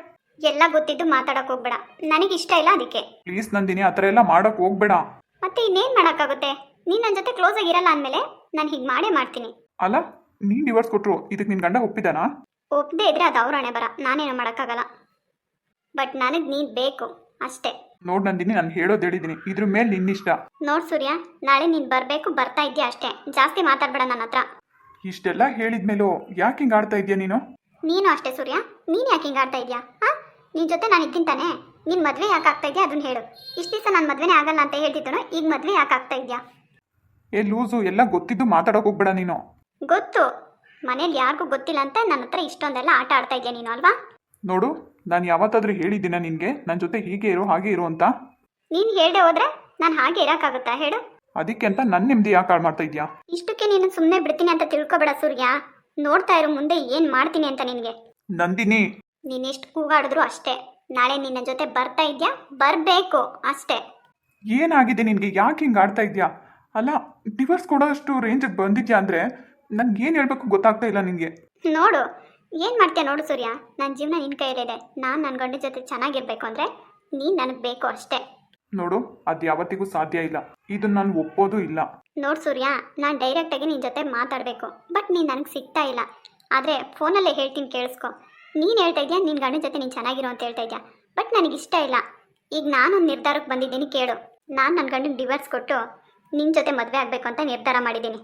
ಎಲ್ಲ ಗೊತ್ತಿದ್ದು ಮಾತಾಡೋಕೆ ಹೋಗ್ಬೇಡ, ನನಗೆ ಇಷ್ಟ ಇಲ್ಲ ಅದಕ್ಕೆ. ಪ್ಲೀಸ್ ನಂದಿನಿ, ಆ ಥರ ಎಲ್ಲ ಮಾಡೋಕೆ ಹೋಗ್ಬೇಡ. ಮತ್ತೆ ಇನ್ನೇನು ಮಾಡೋಕ್ಕಾಗುತ್ತೆ? ನೀನು ನನ್ನ ಜೊತೆ ಕ್ಲೋಸ್ ಆಗಿರಲ್ಲ ಅಂದಮೇಲೆ ನಾನು ಹೀಗೆ ಮಾಡೇ ಮಾಡ್ತೀನಿ. ಅಲ್ಲ, ನೀನು ಡಿವೋರ್ಸ್ ಕೊಟ್ಟರು ಇದಕ್ಕೆ ನಿನ್ನ ಗಂಡ ಒಪ್ಪಿದಾನಾ? ಒಪ್ಪದೇ ಇದ್ರೆ ಅದು ಅವ್ರ ಹಣೆ ಬರ, ನಾನೇನು ಮಾಡೋಕ್ಕಾಗಲ್ಲ. ಬಟ್ ನನಗೆ ನೀನು ಬೇಕು ಅಷ್ಟೇ. ನೋಡು ನಂದಿನಿ, ನಾನು ಹೇಳೋದು ಹೇಳಿದ್ದೀನಿ, ಇದ್ರ ಮೇಲೆ ನಿನ್ನಿಷ್ಟ. ನೋಡು ಸೂರ್ಯ, ನಾಳೆ ನೀನು ಬರಬೇಕು, ಬರ್ತಾ ಇದೆಯಾ ಅಷ್ಟೇ, ಜಾಸ್ತಿ ಮಾತಾಡಬೇಡ ನನ್ನ ಹತ್ರ. ಇಷ್ಟೆಲ್ಲ ಹೇಳಿದ್ಮೇಲೂ ಯಾಕೆ ಹಿಂಗೆ ಆಡ್ತಾ ಇದೆಯಾ ನೀನು? ನೀನು ಅಷ್ಟೇ ಸೂರ್ಯ, ನೀನು ಯಾಕೆ ಹಿಂಗೆ ಆಡ್ತಾ ಇದೆಯಾ? ಹಾಂ, ನಿನ್ನ ಜೊತೆ ನಾನು ಇದ್ದೀನಿ ತಾನೆ. ನಿನ್ನ ಮದುವೆ ಯಾಕೆ ಆಗ್ತಾ ಇದೆಯಾ ಅದನ್ನು ಹೇಳು. ಇಷ್ಟು ದಿವಸ ನನ್ನ ಮದುವೆನೇ ಆಗಲ್ಲ ಅಂತ ಹೇಳ್ತಿದ್ದನು, ಈಗ ಮದುವೆ ಯಾಕೆ ಆಗ್ತಾ ಇದೆಯಾ? ಏ ಲೂಸು, ಎಲ್ಲ ಗೊತ್ತಿದ್ದು ಮಾತಾಡೋಕೆ ಹೋಗ್ಬೇಡ ನೀನು. ಗೊತ್ತು, ಮನೇಲಿ ಯಾರಿಗೂ ಗೊತ್ತಿಲ್ಲ ಅಂತ ನನ್ನ ಹತ್ರ ಇಷ್ಟೊಂದೆಲ್ಲ ಆಟ ಆಡ್ತಾ ಇದೆಯಾ ನೀನು, ಅಲ್ವಾ? ನೋಡು, ನಾನು ಯಾವತ್ತಾದ್ರೂ ಹೇಳಿದ್ದೀನ ನಿನಗೆ ನನ್ನ ಜೊತೆ ಹೀಗೆ ಇರು ಹಾಗೆ ಇರು ಅಂತ? ನೀನು ಹೇಳ್ದೆ ಹೋದ್ರೆ ನಾನು ಹಾಗೆ ಇರೋಕ್ಕಾಗುತ್ತಾ ಹೇಳು? ಅದಕ್ಕೆ ಅಂತ ನನ್ನ ನೆಮ್ಮದಿ ಯಾಕೆ ಹಾಳು ಮಾಡ್ತಾ ಇದೆಯಾ? ಇಷ್ಟಕ್ಕೆ ನೀನು ಸುಮ್ಮನೆ ಬಿಡ್ತೀನಿ ಅಂತ ತಿಳ್ಕೊಬೇಡ ಸೂರ್ಯ. ನೋಡ್ತಾ ಇರು ಮುಂದೆ ಏನು ಮಾಡ್ತೀನಿ ಅಂತ ನಿನಗೆ. ನಂದಿನಿ, ನೀನೆಷ್ಟು ಕೂಗಾಡಿದ್ರು ಅಷ್ಟೇ, ನಾಳೆ ನಿನ್ನ ಜೊತೆ ಬರ್ತಾ ಇದೆಯಾ, ಬರಬೇಕು ಅಷ್ಟೇ. ಏನಾಗಿದೆ ನಿನಗೆ? ಯಾಕೆ ಹಿಂಗೆ ಆಡ್ತಾ ಇದೆಯಾ? ಅಲ್ಲ, ಡಿವೋರ್ಸ್ ಕೊಡೋಷ್ಟು ರೇಂಜಿಗೆ ಬಂದಿದ್ಯಾ ಅಂದರೆ ನನಗೇನು ಹೇಳಬೇಕು ಗೊತ್ತಾಗ್ತಾ ಇಲ್ಲ ನಿನಗೆ. ನೋಡು, ಏನು ಮಾಡ್ತೀಯ ನೋಡು ಸೂರ್ಯ, ನನ್ನ ಜೀವನ ನಿನ್ನ ಕೈಯಲ್ಲಿದೆ. ನಾನು ನನ್ನ ಗಂಡ ಜೊತೆ ಚೆನ್ನಾಗಿರ್ಬೇಕು ಅಂದರೆ ನೀನು ನನಗೆ ಬೇಕು ಅಷ್ಟೇ. ನೋಡು, ಅದು ಯಾವತ್ತಿಗೂ ಸಾಧ್ಯ ಇಲ್ಲ, ಇದನ್ನು ನಾನು ಒಪ್ಪೋದು ಇಲ್ಲ. ನೋಡು ಸೂರ್ಯ, ನಾನು ಡೈರೆಕ್ಟಾಗಿ ನಿನ್ನ ಜೊತೆ ಮಾತಾಡಬೇಕು, ಬಟ್ ನೀನು ನನಗೆ ಸಿಗ್ತಾ ಇಲ್ಲ. ಆದರೆ ಫೋನಲ್ಲೇ ಹೇಳ್ತೀನಿ ಕೇಳಿಸ್ಕೊ. ನೀನು ಹೇಳ್ತಾ ಇದೆಯಾ ನಿನ್ನ ಗಂಡನ ಜೊತೆ ನೀನು ಚೆನ್ನಾಗಿರೋ ಅಂತ ಹೇಳ್ತಾ ಇದೆಯಾ, ಬಟ್ ನನಗಿಷ್ಟ ಇಲ್ಲ. ಈಗ ನಾನೊಂದು ನಿರ್ಧಾರಕ್ಕೆ ಬಂದಿದ್ದೀನಿ, ಕೇಳು. ನಾನು ನನ್ನ ಗಂಡನ ಡಿವೋರ್ಸ್ ಕೊಟ್ಟು ನಿನ್ನ ಜೊತೆ ಮದುವೆ ಆಗಬೇಕು ಅಂತ ನಿರ್ಧಾರ ಮಾಡಿದ್ದೀನಿ.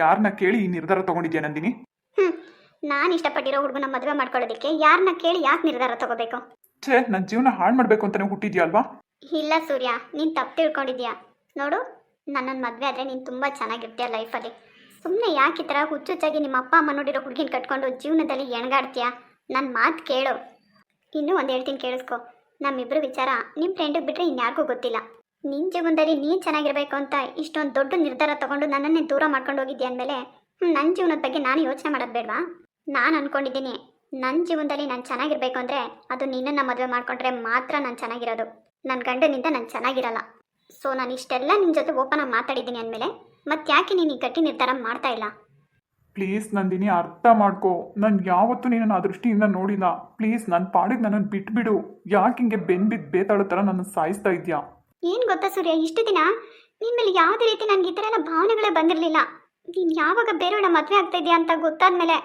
ಯಾರನ್ನ ಕೇಳಿ ಈ ನಿರ್ಧಾರ ತಗೊಂಡಿದ್ಯಾ ನಂದಿನಿ? ನಾನು ಇಷ್ಟಪಟ್ಟಿರೋ ಹುಡುಗನ ಮದುವೆ ಮಾಡ್ಕೊಳ್ಳೋದಕ್ಕೆ ಯಾರನ್ನ ಕೇಳಿ ಯಾಕೆ ನಿರ್ಧಾರ ತಗೋಬೇಕು? ಛೇ, ನನ್ನ ಜೀವನ ಹಾಳು ಮಾಡಬೇಕು ಅಂತಲೇ ಹುಟ್ಟಿದ್ಯಾ ಅಲ್ವಾ? ಇಲ್ಲ ಸೂರ್ಯ, ನೀನು ತಪ್ಪು ತಿಳ್ಕೊಂಡಿದ್ಯಾ. ನೋಡು, ನನ್ನನ್ನು ಮದುವೆ ಆದರೆ ನೀನು ತುಂಬ ಚೆನ್ನಾಗಿರ್ತೀಯ ಲೈಫಲ್ಲಿ. ಸುಮ್ಮನೆ ಯಾಕೆ ಈ ಥರ ಹುಚ್ಚುಚ್ಚಾಗಿ ನಿಮ್ಮ ಅಪ್ಪ ಅಮ್ಮ ನೋಡಿರೋ ಹುಡುಗಿನ ಕಟ್ಕೊಂಡು ಜೀವನದಲ್ಲಿ ಎಣಗಾಡ್ತೀಯಾ? ನನ್ನ ಮಾತು ಕೇಳು. ಇನ್ನೂ ಒಂದು ಹೇಳ್ತೀನಿ ಕೇಳಿಸ್ಕೊ. ನಮ್ಮಿಬ್ಬರು ವಿಚಾರ ನಿಮ್ಮ ಫ್ರೆಂಡಿಗೆ ಬಿಟ್ಟರೆ ಇನ್ಯಾರಿಗೂ ಗೊತ್ತಿಲ್ಲ. ನಿನ್ನ ಜೀವನದಲ್ಲಿ ನೀನು ಚೆನ್ನಾಗಿರಬೇಕು ಅಂತ ಇಷ್ಟೊಂದು ದೊಡ್ಡ ನಿರ್ಧಾರ ತೊಗೊಂಡು ನನ್ನನ್ನೇ ದೂರ ಮಾಡ್ಕೊಂಡು ಹೋಗಿದ್ಯಾ ಅಂದಮೇಲೆ ನನ್ನ ಜೀವನದ ಬಗ್ಗೆ ನಾನು ಯೋಚನೆ ಮಾಡೋದು ಬೇಡವಾ? ನಾನು ಅಂದ್ಕೊಂಡಿದ್ದೀನಿ, ನನ್ನ ಜೀವನದಲ್ಲಿ ನಾನು ಚೆನ್ನಾಗಿರಬೇಕು ಅಂದರೆ ಅದು ನಿನ್ನನ್ನು ಮದುವೆ ಮಾಡಿಕೊಂಡ್ರೆ ಮಾತ್ರ ನಾನು ಚೆನ್ನಾಗಿರೋದು. ನನ್ನ ಗಂಡನಿಂದ ನಾನು ಚೆನ್ನಾಗಿರಲ್ಲ. ಸೊ ನಾನು ಇಷ್ಟೆಲ್ಲ ನಿನ್ನ ಜೊತೆ ಓಪನ್ ಆಗಿ ಮಾತಾಡಿದ್ದೀನಿ ಅಂದಮೇಲೆ ಮತ್ತೆ ಯಾಕೆ ನೀನು ಈ ಗಟ್ಟಿ ನಿರ್ಧಾರ ಮಾಡ್ತಾ ಇಲ್ಲ? ಪ್ಲೀಸ್ ನಂದಿನಿ, ಅರ್ಥ ಮಾಡ್ಕೋ. ನಾನು ಯಾವತ್ತೂ ನಿನ್ನನ್ನು ಆ ದೃಷ್ಟಿಯಿಂದ ನೋಡಿಲ್ಲ. ಪ್ಲೀಸ್ ನನ್ನ ಪಾಡಿಗೆ ನನ್ನನ್ನು ಬಿಟ್ಬಿಡು. ಯಾಕೆ ಹಿಂಗೆ ಬೆನ್ಬಿದ್ದು ಬೇತಾಳೋ ಥರ ನನ್ನ ಸಾಯಿಸ್ತಾ ಇದೆಯಾ? ಏನು ಗೊತ್ತಾ ಸೂರ್ಯ, ಇಷ್ಟು ದಿನ ನಿನ್ನ ಮೇಲೆ ಯಾವುದೇ ರೀತಿ ನನಗೆ ಈ ಥರ ಎಲ್ಲ ಭಾವನೆಗಳೇ ಬಂದಿರಲಿಲ್ಲ. ನೀನು ಯಾವಾಗ ಬೇರೆಯವಳ ಮದುವೆ ಆಗ್ತಾ ಇದೆಯಾ ಅಂತ ಗೊತ್ತಾದ್ಮೇಲೆ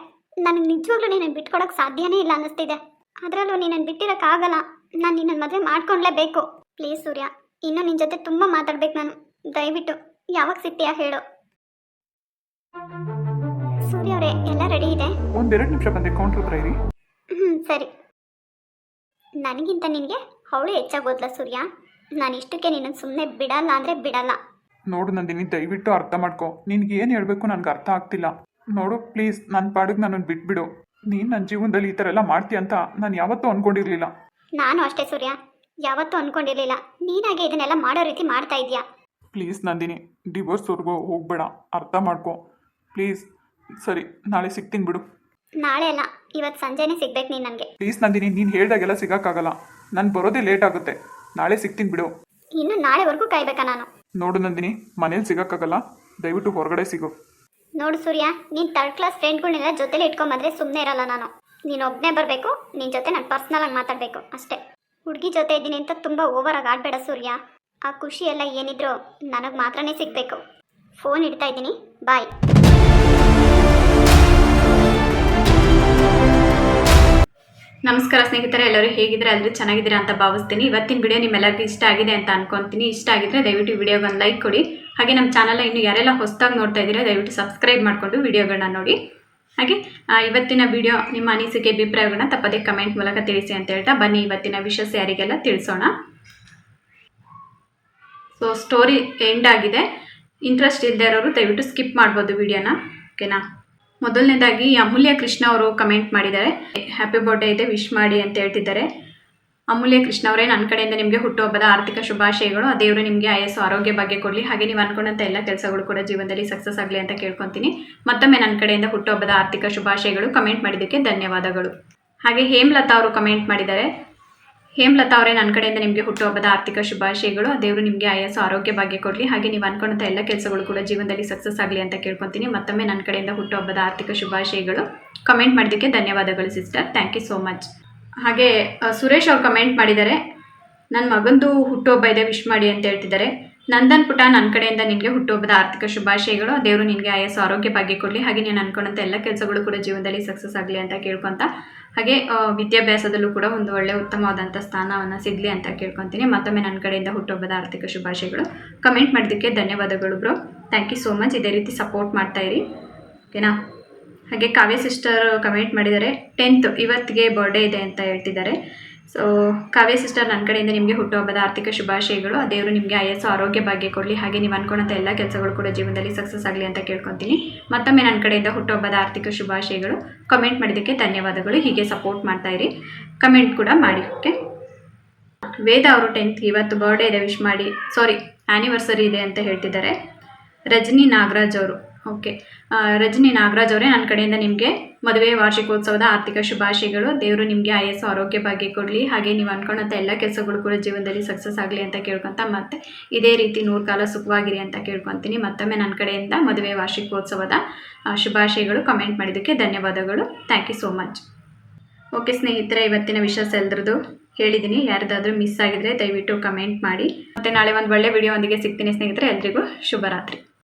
ನನಗೆ ನಿಜವಾಗ್ಲೂ ನಿನ್ನನ್ನು ಬಿಟ್ಕೊಡೋಕೆ ಸಾಧ್ಯನೇ ಇಲ್ಲ ಅನ್ನಿಸ್ತಿದೆ. ಅದರಲ್ಲೂ ನಿನ್ನನ್ನು ಬಿಟ್ಟಿರೋಕ್ಕಾಗಲ್ಲ. ನಾನು ನಿನ್ನನ್ನು ಮದುವೆ ಮಾಡ್ಕೊಳ್ಲೇಬೇಕು. ಪ್ಲೀಸ್ ಸೂರ್ಯ, ಇನ್ನೂ ನಿನ್ನ ಜೊತೆ ತುಂಬ ಮಾತಾಡ್ಬೇಕು ನಾನು. ದಯವಿಟ್ಟು ಯಾವಾಗ ಸಿಗ್ತೀಯಾ ಹೇಳು. ಸೂರ್ಯ ಅವರೇ, ಎಲ್ಲ ರೆಡಿ ಇದೆ. ಒಂದೆರಡು ನಿಮಿಷ ಬಂದೆ, ಕೌಂಟ್ರ್ ಹತ್ರ ಇರಿ. ಸರಿ. ನನಗಿಂತ ನಿನಗೆ ಅವಳು ಹೆಚ್ಚಾಗೋದ್ಲ ಸೂರ್ಯ. ನಾನು ಇಷ್ಟಕ್ಕೆ ನಿನ್ನನ್ನು ಸುಮ್ಮನೆ ಬಿಡಲ್ಲ ಅಂದರೆ ಬಿಡಲ್ಲ. ನೋಡು ನಂದಿನಿ, ದಯವಿಟ್ಟು ಅರ್ಥ ಮಾಡ್ಕೋ. ನಿನ್ಗೆ ಏನು ಹೇಳಬೇಕು ನನಗೆ ಅರ್ಥ ಆಗ್ತಿಲ್ಲ. ನೋಡು ಪ್ಲೀಸ್, ನನ್ನ ಪಾಡಿಗೆ ನನ್ನನ್ನು ಬಿಟ್ಬಿಡು. ನೀನು ನನ್ನ ಜೀವನದಲ್ಲಿ ಈ ಥರ ಎಲ್ಲ ಮಾಡ್ತೀಯ ಅಂತ ನಾನು ಯಾವತ್ತೂ ಅಂದ್ಕೊಂಡಿರಲಿಲ್ಲ. ನಾನು ಅಷ್ಟೇ ಸೂರ್ಯ, ಯಾವತ್ತೂ ಅಂದ್ಕೊಂಡಿರಲಿಲ್ಲ. ನೀನಾಗೆ ಇದನ್ನೆಲ್ಲ ಮಾಡೋ ರೀತಿ ಮಾಡ್ತಾ ಇದೀಯಾ. ಪ್ಲೀಸ್ ನಂದಿನಿ, ಡಿವೋರ್ಸ್ವರೆಗೂ ಹೋಗಬೇಡ. ಅರ್ಥ ಮಾಡ್ಕೋ ಪ್ಲೀಸ್. ಸರಿ, ನಾಳೆ ಸಿಗ್ತೀನಿ ಬಿಡು. ನಾಳೆ ಅಲ್ಲ, ಇವತ್ತು ಸಂಜೆನೇ ಸಿಗ್ಬೇಕು ನೀನು ನನಗೆ. ಪ್ಲೀಸ್ ನಂದಿನಿ, ನೀನು ಹೇಳ್ದಾಗೆಲ್ಲ ಸಿಗೋಕ್ಕಾಗಲ್ಲ. ನಾನು ಬರೋದೇ ಲೇಟ್ ಆಗುತ್ತೆ. ನಾಳೆ ಸಿಗ್ತೀನಿ ಬಿಡು. ಇನ್ನು ನಾಳೆವರೆಗೂ ಕಾಯ್ಬೇಕಾ ನಾನು? ನೋಡು ನಂದಿನಿ, ಮನೇಲಿ ಸಿಗೋಕ್ಕಾಗಲ್ಲ. ದಯವಿಟ್ಟು ಹೊರಗಡೆ ಸಿಗು. ನೋಡು ಸೂರ್ಯ, ನೀನು ಥರ್ಡ್ ಕ್ಲಾಸ್ ಫ್ರೆಂಡ್ಗಳನ್ನೆಲ್ಲ ಜೊತೆಲಿ ಇಟ್ಕೊಂಬಂದ್ರೆ ಸುಮ್ಮನೆ ಇರಲ್ಲ ನಾನು. ನೀನು ಒಬ್ಬನೇ ಬರಬೇಕು, ನಿನ್ನ ಜೊತೆ ನಾನು ಪರ್ಸ್ನಲಾಗಿ ಮಾತಾಡಬೇಕು ಅಷ್ಟೇ. ಹುಡುಗಿ ಜೊತೆ ಇದ್ದೀನಿ ಅಂತ ತುಂಬ ಓವರಾಗಿ ಆಡಬೇಡ ಸೂರ್ಯ. ಆ ಖುಷಿ ಎಲ್ಲ ಏನಿದ್ರು ನನಗೆ ಮಾತ್ರನೇ ಸಿಗಬೇಕು. ಫೋನ್ ಇಡ್ತಾ ಇದ್ದೀನಿ, ಬಾಯ್. ನಮಸ್ಕಾರ ಸ್ನೇಹಿತರೆ, ಎಲ್ಲರೂ ಹೇಗಿದ್ರೆ ಎಲ್ಲರೂ ಚೆನ್ನಾಗಿದ್ದೀರಾ ಅಂತ ಭಾವಿಸ್ತೀನಿ. ಇವತ್ತಿನ ವಿಡಿಯೋ ನಿಮ್ಮೆಲ್ಲರಿಗೂ ಇಷ್ಟ ಆಗಿದೆ ಅಂತ ಅನ್ಕೊಂತೀನಿ. ಇಷ್ಟ ಆಗಿದ್ರೆ ದಯವಿಟ್ಟು ವಿಡಿಯೋಗೆ ಒಂದು ಲೈಕ್ ಕೊಡಿ. ಹಾಗೆ ನಮ್ಮ ಚಾನಲ್ನ ಇನ್ನು ಯಾರೆಲ್ಲ ಹೊಸದಾಗಿ ನೋಡ್ತಾ ಇದ್ದೀರಾ ದಯವಿಟ್ಟು ಸಬ್ಸ್ಕ್ರೈಬ್ ಮಾಡಿಕೊಂಡು ವಿಡಿಯೋಗಳನ್ನ ನೋಡಿ. ಹಾಗೆ ಇವತ್ತಿನ ವಿಡಿಯೋ ನಿಮ್ಮ ಅನಿಸಿಕೆ ಅಭಿಪ್ರಾಯಗಳನ್ನ ತಪ್ಪದೇ ಕಮೆಂಟ್ ಮೂಲಕ ತಿಳಿಸಿ ಅಂತ ಹೇಳ್ತಾ ಬನ್ನಿ ಇವತ್ತಿನ ವಿಷಯ ಯಾರಿಗೆಲ್ಲ ತಿಳಿಸೋಣ. ಸೊ ಸ್ಟೋರಿ ಎಂಡ್ ಆಗಿದೆ. ಇಂಟ್ರೆಸ್ಟ್ ಇಲ್ಲದೆ ಇರೋರು ದಯವಿಟ್ಟು ಸ್ಕಿಪ್ ಮಾಡ್ಬೋದು ವಿಡಿಯೋನ, ಓಕೆನಾ. ಮೊದಲನೇದಾಗಿ ಅಮೂಲ್ಯ ಕೃಷ್ಣ ಅವರು ಕಮೆಂಟ್ ಮಾಡಿದ್ದಾರೆ. ಹ್ಯಾಪಿ ಬರ್ಡೇ ಇದೆ, ವಿಶ್ ಮಾಡಿ ಅಂತ ಹೇಳ್ತಿದ್ದಾರೆ. ಅಮೂಲ್ಯ ಕೃಷ್ಣ ಅವರೇ, ನನ್ನ ಕಡೆಯಿಂದ ನಿಮಗೆ ಹುಟ್ಟುಹಬ್ಬದ ಆರ್ಥಿಕ ಶುಭಾಶಯಗಳು. ಆ ದೇವರು ನಿಮಗೆ ಆಯಸ್ಸು ಆರೋಗ್ಯ ಭಾಗ್ಯ ಕೊಡಲಿ. ಹಾಗೆ ನೀವು ಅನ್ಕೊಂಡಂಥ ಎಲ್ಲ ಕೆಲಸಗಳು ಕೂಡ ಜೀವನದಲ್ಲಿ ಸಕ್ಸಸ್ ಆಗಲಿ ಅಂತ ಕೇಳ್ಕೊತೀನಿ. ಮತ್ತೊಮ್ಮೆ ನನ್ನ ಕಡೆಯಿಂದ ಹುಟ್ಟುಹಬ್ಬದ ಆರ್ಥಿಕ ಶುಭಾಶಯಗಳು. ಕಮೆಂಟ್ ಮಾಡಿದ್ದಕ್ಕೆ ಧನ್ಯವಾದಗಳು. ಹಾಗೆ ಹೇಮಲತಾ ಅವರು ಕಮೆಂಟ್ ಮಾಡಿದ್ದಾರೆ. ಹೇಮಲತಾ ಅವರೇ, ನನ್ನ ಕಡೆಯಿಂದ ನಿಮಗೆ ಹುಟ್ಟುಹಬ್ಬದ ಆರ್ಥಿಕ ಶುಭಾಶಯಗಳು. ಆ ದೇವರು ನಿಮಗೆ ಆಯಸ್ಸು ಆರೋಗ್ಯ ಭಾಗ್ಯ ಕೊಡಲಿ. ಹಾಗೆ ನೀವು ಅನ್ಕೊಂಡಂಥ ಎಲ್ಲ ಕೆಲಸಗಳು ಕೂಡ ಜೀವನದಲ್ಲಿ ಸಕ್ಸಸ್ ಆಗಲಿ ಅಂತ ಕೇಳ್ಕೊತೀನಿ. ಮತ್ತೊಮ್ಮೆ ನನ್ನ ಕಡೆಯಿಂದ ಹುಟ್ಟುಹಬ್ಬದ ಆರ್ಥಿಕ ಶುಭಾಶಯಗಳು. ಕಮೆಂಟ್ ಮಾಡಿದ್ದಕ್ಕೆ ಧನ್ಯವಾದಗಳು sister, thank you so much. ಹಾಗೆ ಸುರೇಶ್ ಅವರು ಕಮೆಂಟ್ ಮಾಡಿದ್ದಾರೆ. ನನ್ನ ಮಗಂದು ಹುಟ್ಟುಹಬ್ಬ ಇದೆ, ವಿಶ್ ಮಾಡಿ ಅಂತ ಹೇಳ್ತಿದ್ದಾರೆ. ನಂದನ್ ಪುಟ, ನನ್ನ ಕಡೆಯಿಂದ ನಿನಗೆ ಹುಟ್ಟುಹಬ್ಬದ ಆರ್ಥಿಕ ಶುಭಾಶಯಗಳು. ದೇವರು ನಿನಗೆ ಆಯಸ್ಸು ಆರೋಗ್ಯ ಭಾಗ್ಯ ಕೊಡಲಿ. ಹಾಗೆ ನೀನು ಅನ್ಕೊಂಡಂಥ ಎಲ್ಲ ಕೆಲಸಗಳು ಕೂಡ ಜೀವನದಲ್ಲಿ ಸಕ್ಸಸ್ ಆಗಲಿ ಅಂತ ಕೇಳ್ಕೊತ, ಹಾಗೆ ವಿದ್ಯಾಭ್ಯಾಸದಲ್ಲೂ ಕೂಡ ಒಂದು ಒಳ್ಳೆಯ ಉತ್ತಮವಾದಂಥ ಸ್ಥಾನವನ್ನು ಸಿಗಲಿ ಅಂತ ಕೇಳ್ಕೊತೀನಿ. ಮತ್ತೊಮ್ಮೆ ನನ್ನ ಕಡೆಯಿಂದ ಹುಟ್ಟುಹಬ್ಬದ ಆರ್ಥಿಕ ಶುಭಾಶಯಗಳು. ಕಮೆಂಟ್ ಮಾಡಿದ್ದಕ್ಕೆ ಧನ್ಯವಾದಗಳು bro, thank you so much. ಇದೇ ರೀತಿ ಸಪೋರ್ಟ್ ಮಾಡ್ತಾಯಿರಿ, ಓಕೆನಾ. ಹಾಗೆ ಕಾವ್ಯ ಸಿಸ್ಟರ್ ಕಮೆಂಟ್ ಮಾಡಿದ್ದಾರೆ. 10th ಇವತ್ತಿಗೆ ಬರ್ಡೇ ಇದೆ ಅಂತ ಹೇಳ್ತಿದ್ದಾರೆ. ಸೊ ಕಾವ್ಯ ಸಿಸ್ಟರ್, ನನ್ನ ಕಡೆಯಿಂದ ನಿಮಗೆ ಹುಟ್ಟುಹಬ್ಬದ ಆರ್ಥಿಕ ಶುಭಾಶಯಗಳು. ಆ ದೇವರು ನಿಮಗೆ ಆಯಸ್ಸು ಆರೋಗ್ಯ ಭಾಗ್ಯ ಕೊಡಲಿ. ಹಾಗೆ ನೀವು ಅನ್ಕೊಂಡಂಥ ಎಲ್ಲ ಕೆಲಸಗಳು ಕೂಡ ಜೀವನದಲ್ಲಿ ಸಕ್ಸಸ್ ಆಗಲಿ ಅಂತ ಕೇಳ್ಕೊತೀನಿ. ಮತ್ತೊಮ್ಮೆ ನನ್ನ ಕಡೆಯಿಂದ ಹುಟ್ಟುಹಬ್ಬದ ಆರ್ಥಿಕ ಶುಭಾಶಯಗಳು. ಕಮೆಂಟ್ ಮಾಡಿದ್ದಕ್ಕೆ ಧನ್ಯವಾದಗಳು. ಹೀಗೆ ಸಪೋರ್ಟ್ ಮಾಡ್ತಾಯಿರಿ, ಕಮೆಂಟ್ ಕೂಡ ಮಾಡಿ, ಓಕೆ. ವೇದ ಅವರು 10th ಇವತ್ತು ಬರ್ಡೇ ಇದೆ, ವಿಶ್ ಮಾಡಿ. ಸಾರಿ, ಆ್ಯನಿವರ್ಸರಿ ಇದೆ ಅಂತ ಹೇಳ್ತಿದ್ದಾರೆ. ರಜನಿ ನಾಗರಾಜ್ ಅವರು, ಓಕೆ. ರಜನಿ ನಾಗರಾಜ್ ಅವರೇ, ನನ್ನ ಕಡೆಯಿಂದ ನಿಮಗೆ ಮದುವೆ ವಾರ್ಷಿಕೋತ್ಸವದ ಆರ್ಥಿಕ ಶುಭಾಶಯಗಳು. ದೇವರು ನಿಮಗೆ ಆಯಸ್ಸು ಆರೋಗ್ಯ ಭಾಗ್ಯ ಕೊಡಲಿ. ಹಾಗೆ ನೀವು ಅಂದ್ಕೊಂಡಂಥ ಎಲ್ಲ ಕೆಲಸಗಳು ಕೂಡ ಜೀವನದಲ್ಲಿ ಸಕ್ಸಸ್ ಆಗಲಿ ಅಂತ ಕೇಳ್ಕೊತ, ಮತ್ತು ಇದೇ ರೀತಿ 100 ಕಾಲ ಸುಖವಾಗಿರಿ ಅಂತ ಕೇಳ್ಕೊತೀನಿ. ಮತ್ತೊಮ್ಮೆ ನನ್ನ ಕಡೆಯಿಂದ ಮದುವೆ ವಾರ್ಷಿಕೋತ್ಸವದ ಶುಭಾಶಯಗಳು. ಕಮೆಂಟ್ ಮಾಡಿದ್ದಕ್ಕೆ ಧನ್ಯವಾದಗಳು, thank you so much. Okay ಸ್ನೇಹಿತರೆ, ಇವತ್ತಿನ ವಿಷಯ ಎಲ್ಲರದ್ದು ಹೇಳಿದ್ದೀನಿ. ಯಾರ್ದಾದ್ರೂ ಮಿಸ್ ಆಗಿದ್ರೆ ದಯವಿಟ್ಟು ಕಮೆಂಟ್ ಮಾಡಿ. ಮತ್ತು ನಾಳೆ ಒಂದು ಒಳ್ಳೆ ವಿಡಿಯೋ ಒಂದಿಗೆ ಸಿಗ್ತೀನಿ ಸ್ನೇಹಿತರೆ. ಎಲ್ರಿಗೂ ಶುಭರಾತ್ರಿ.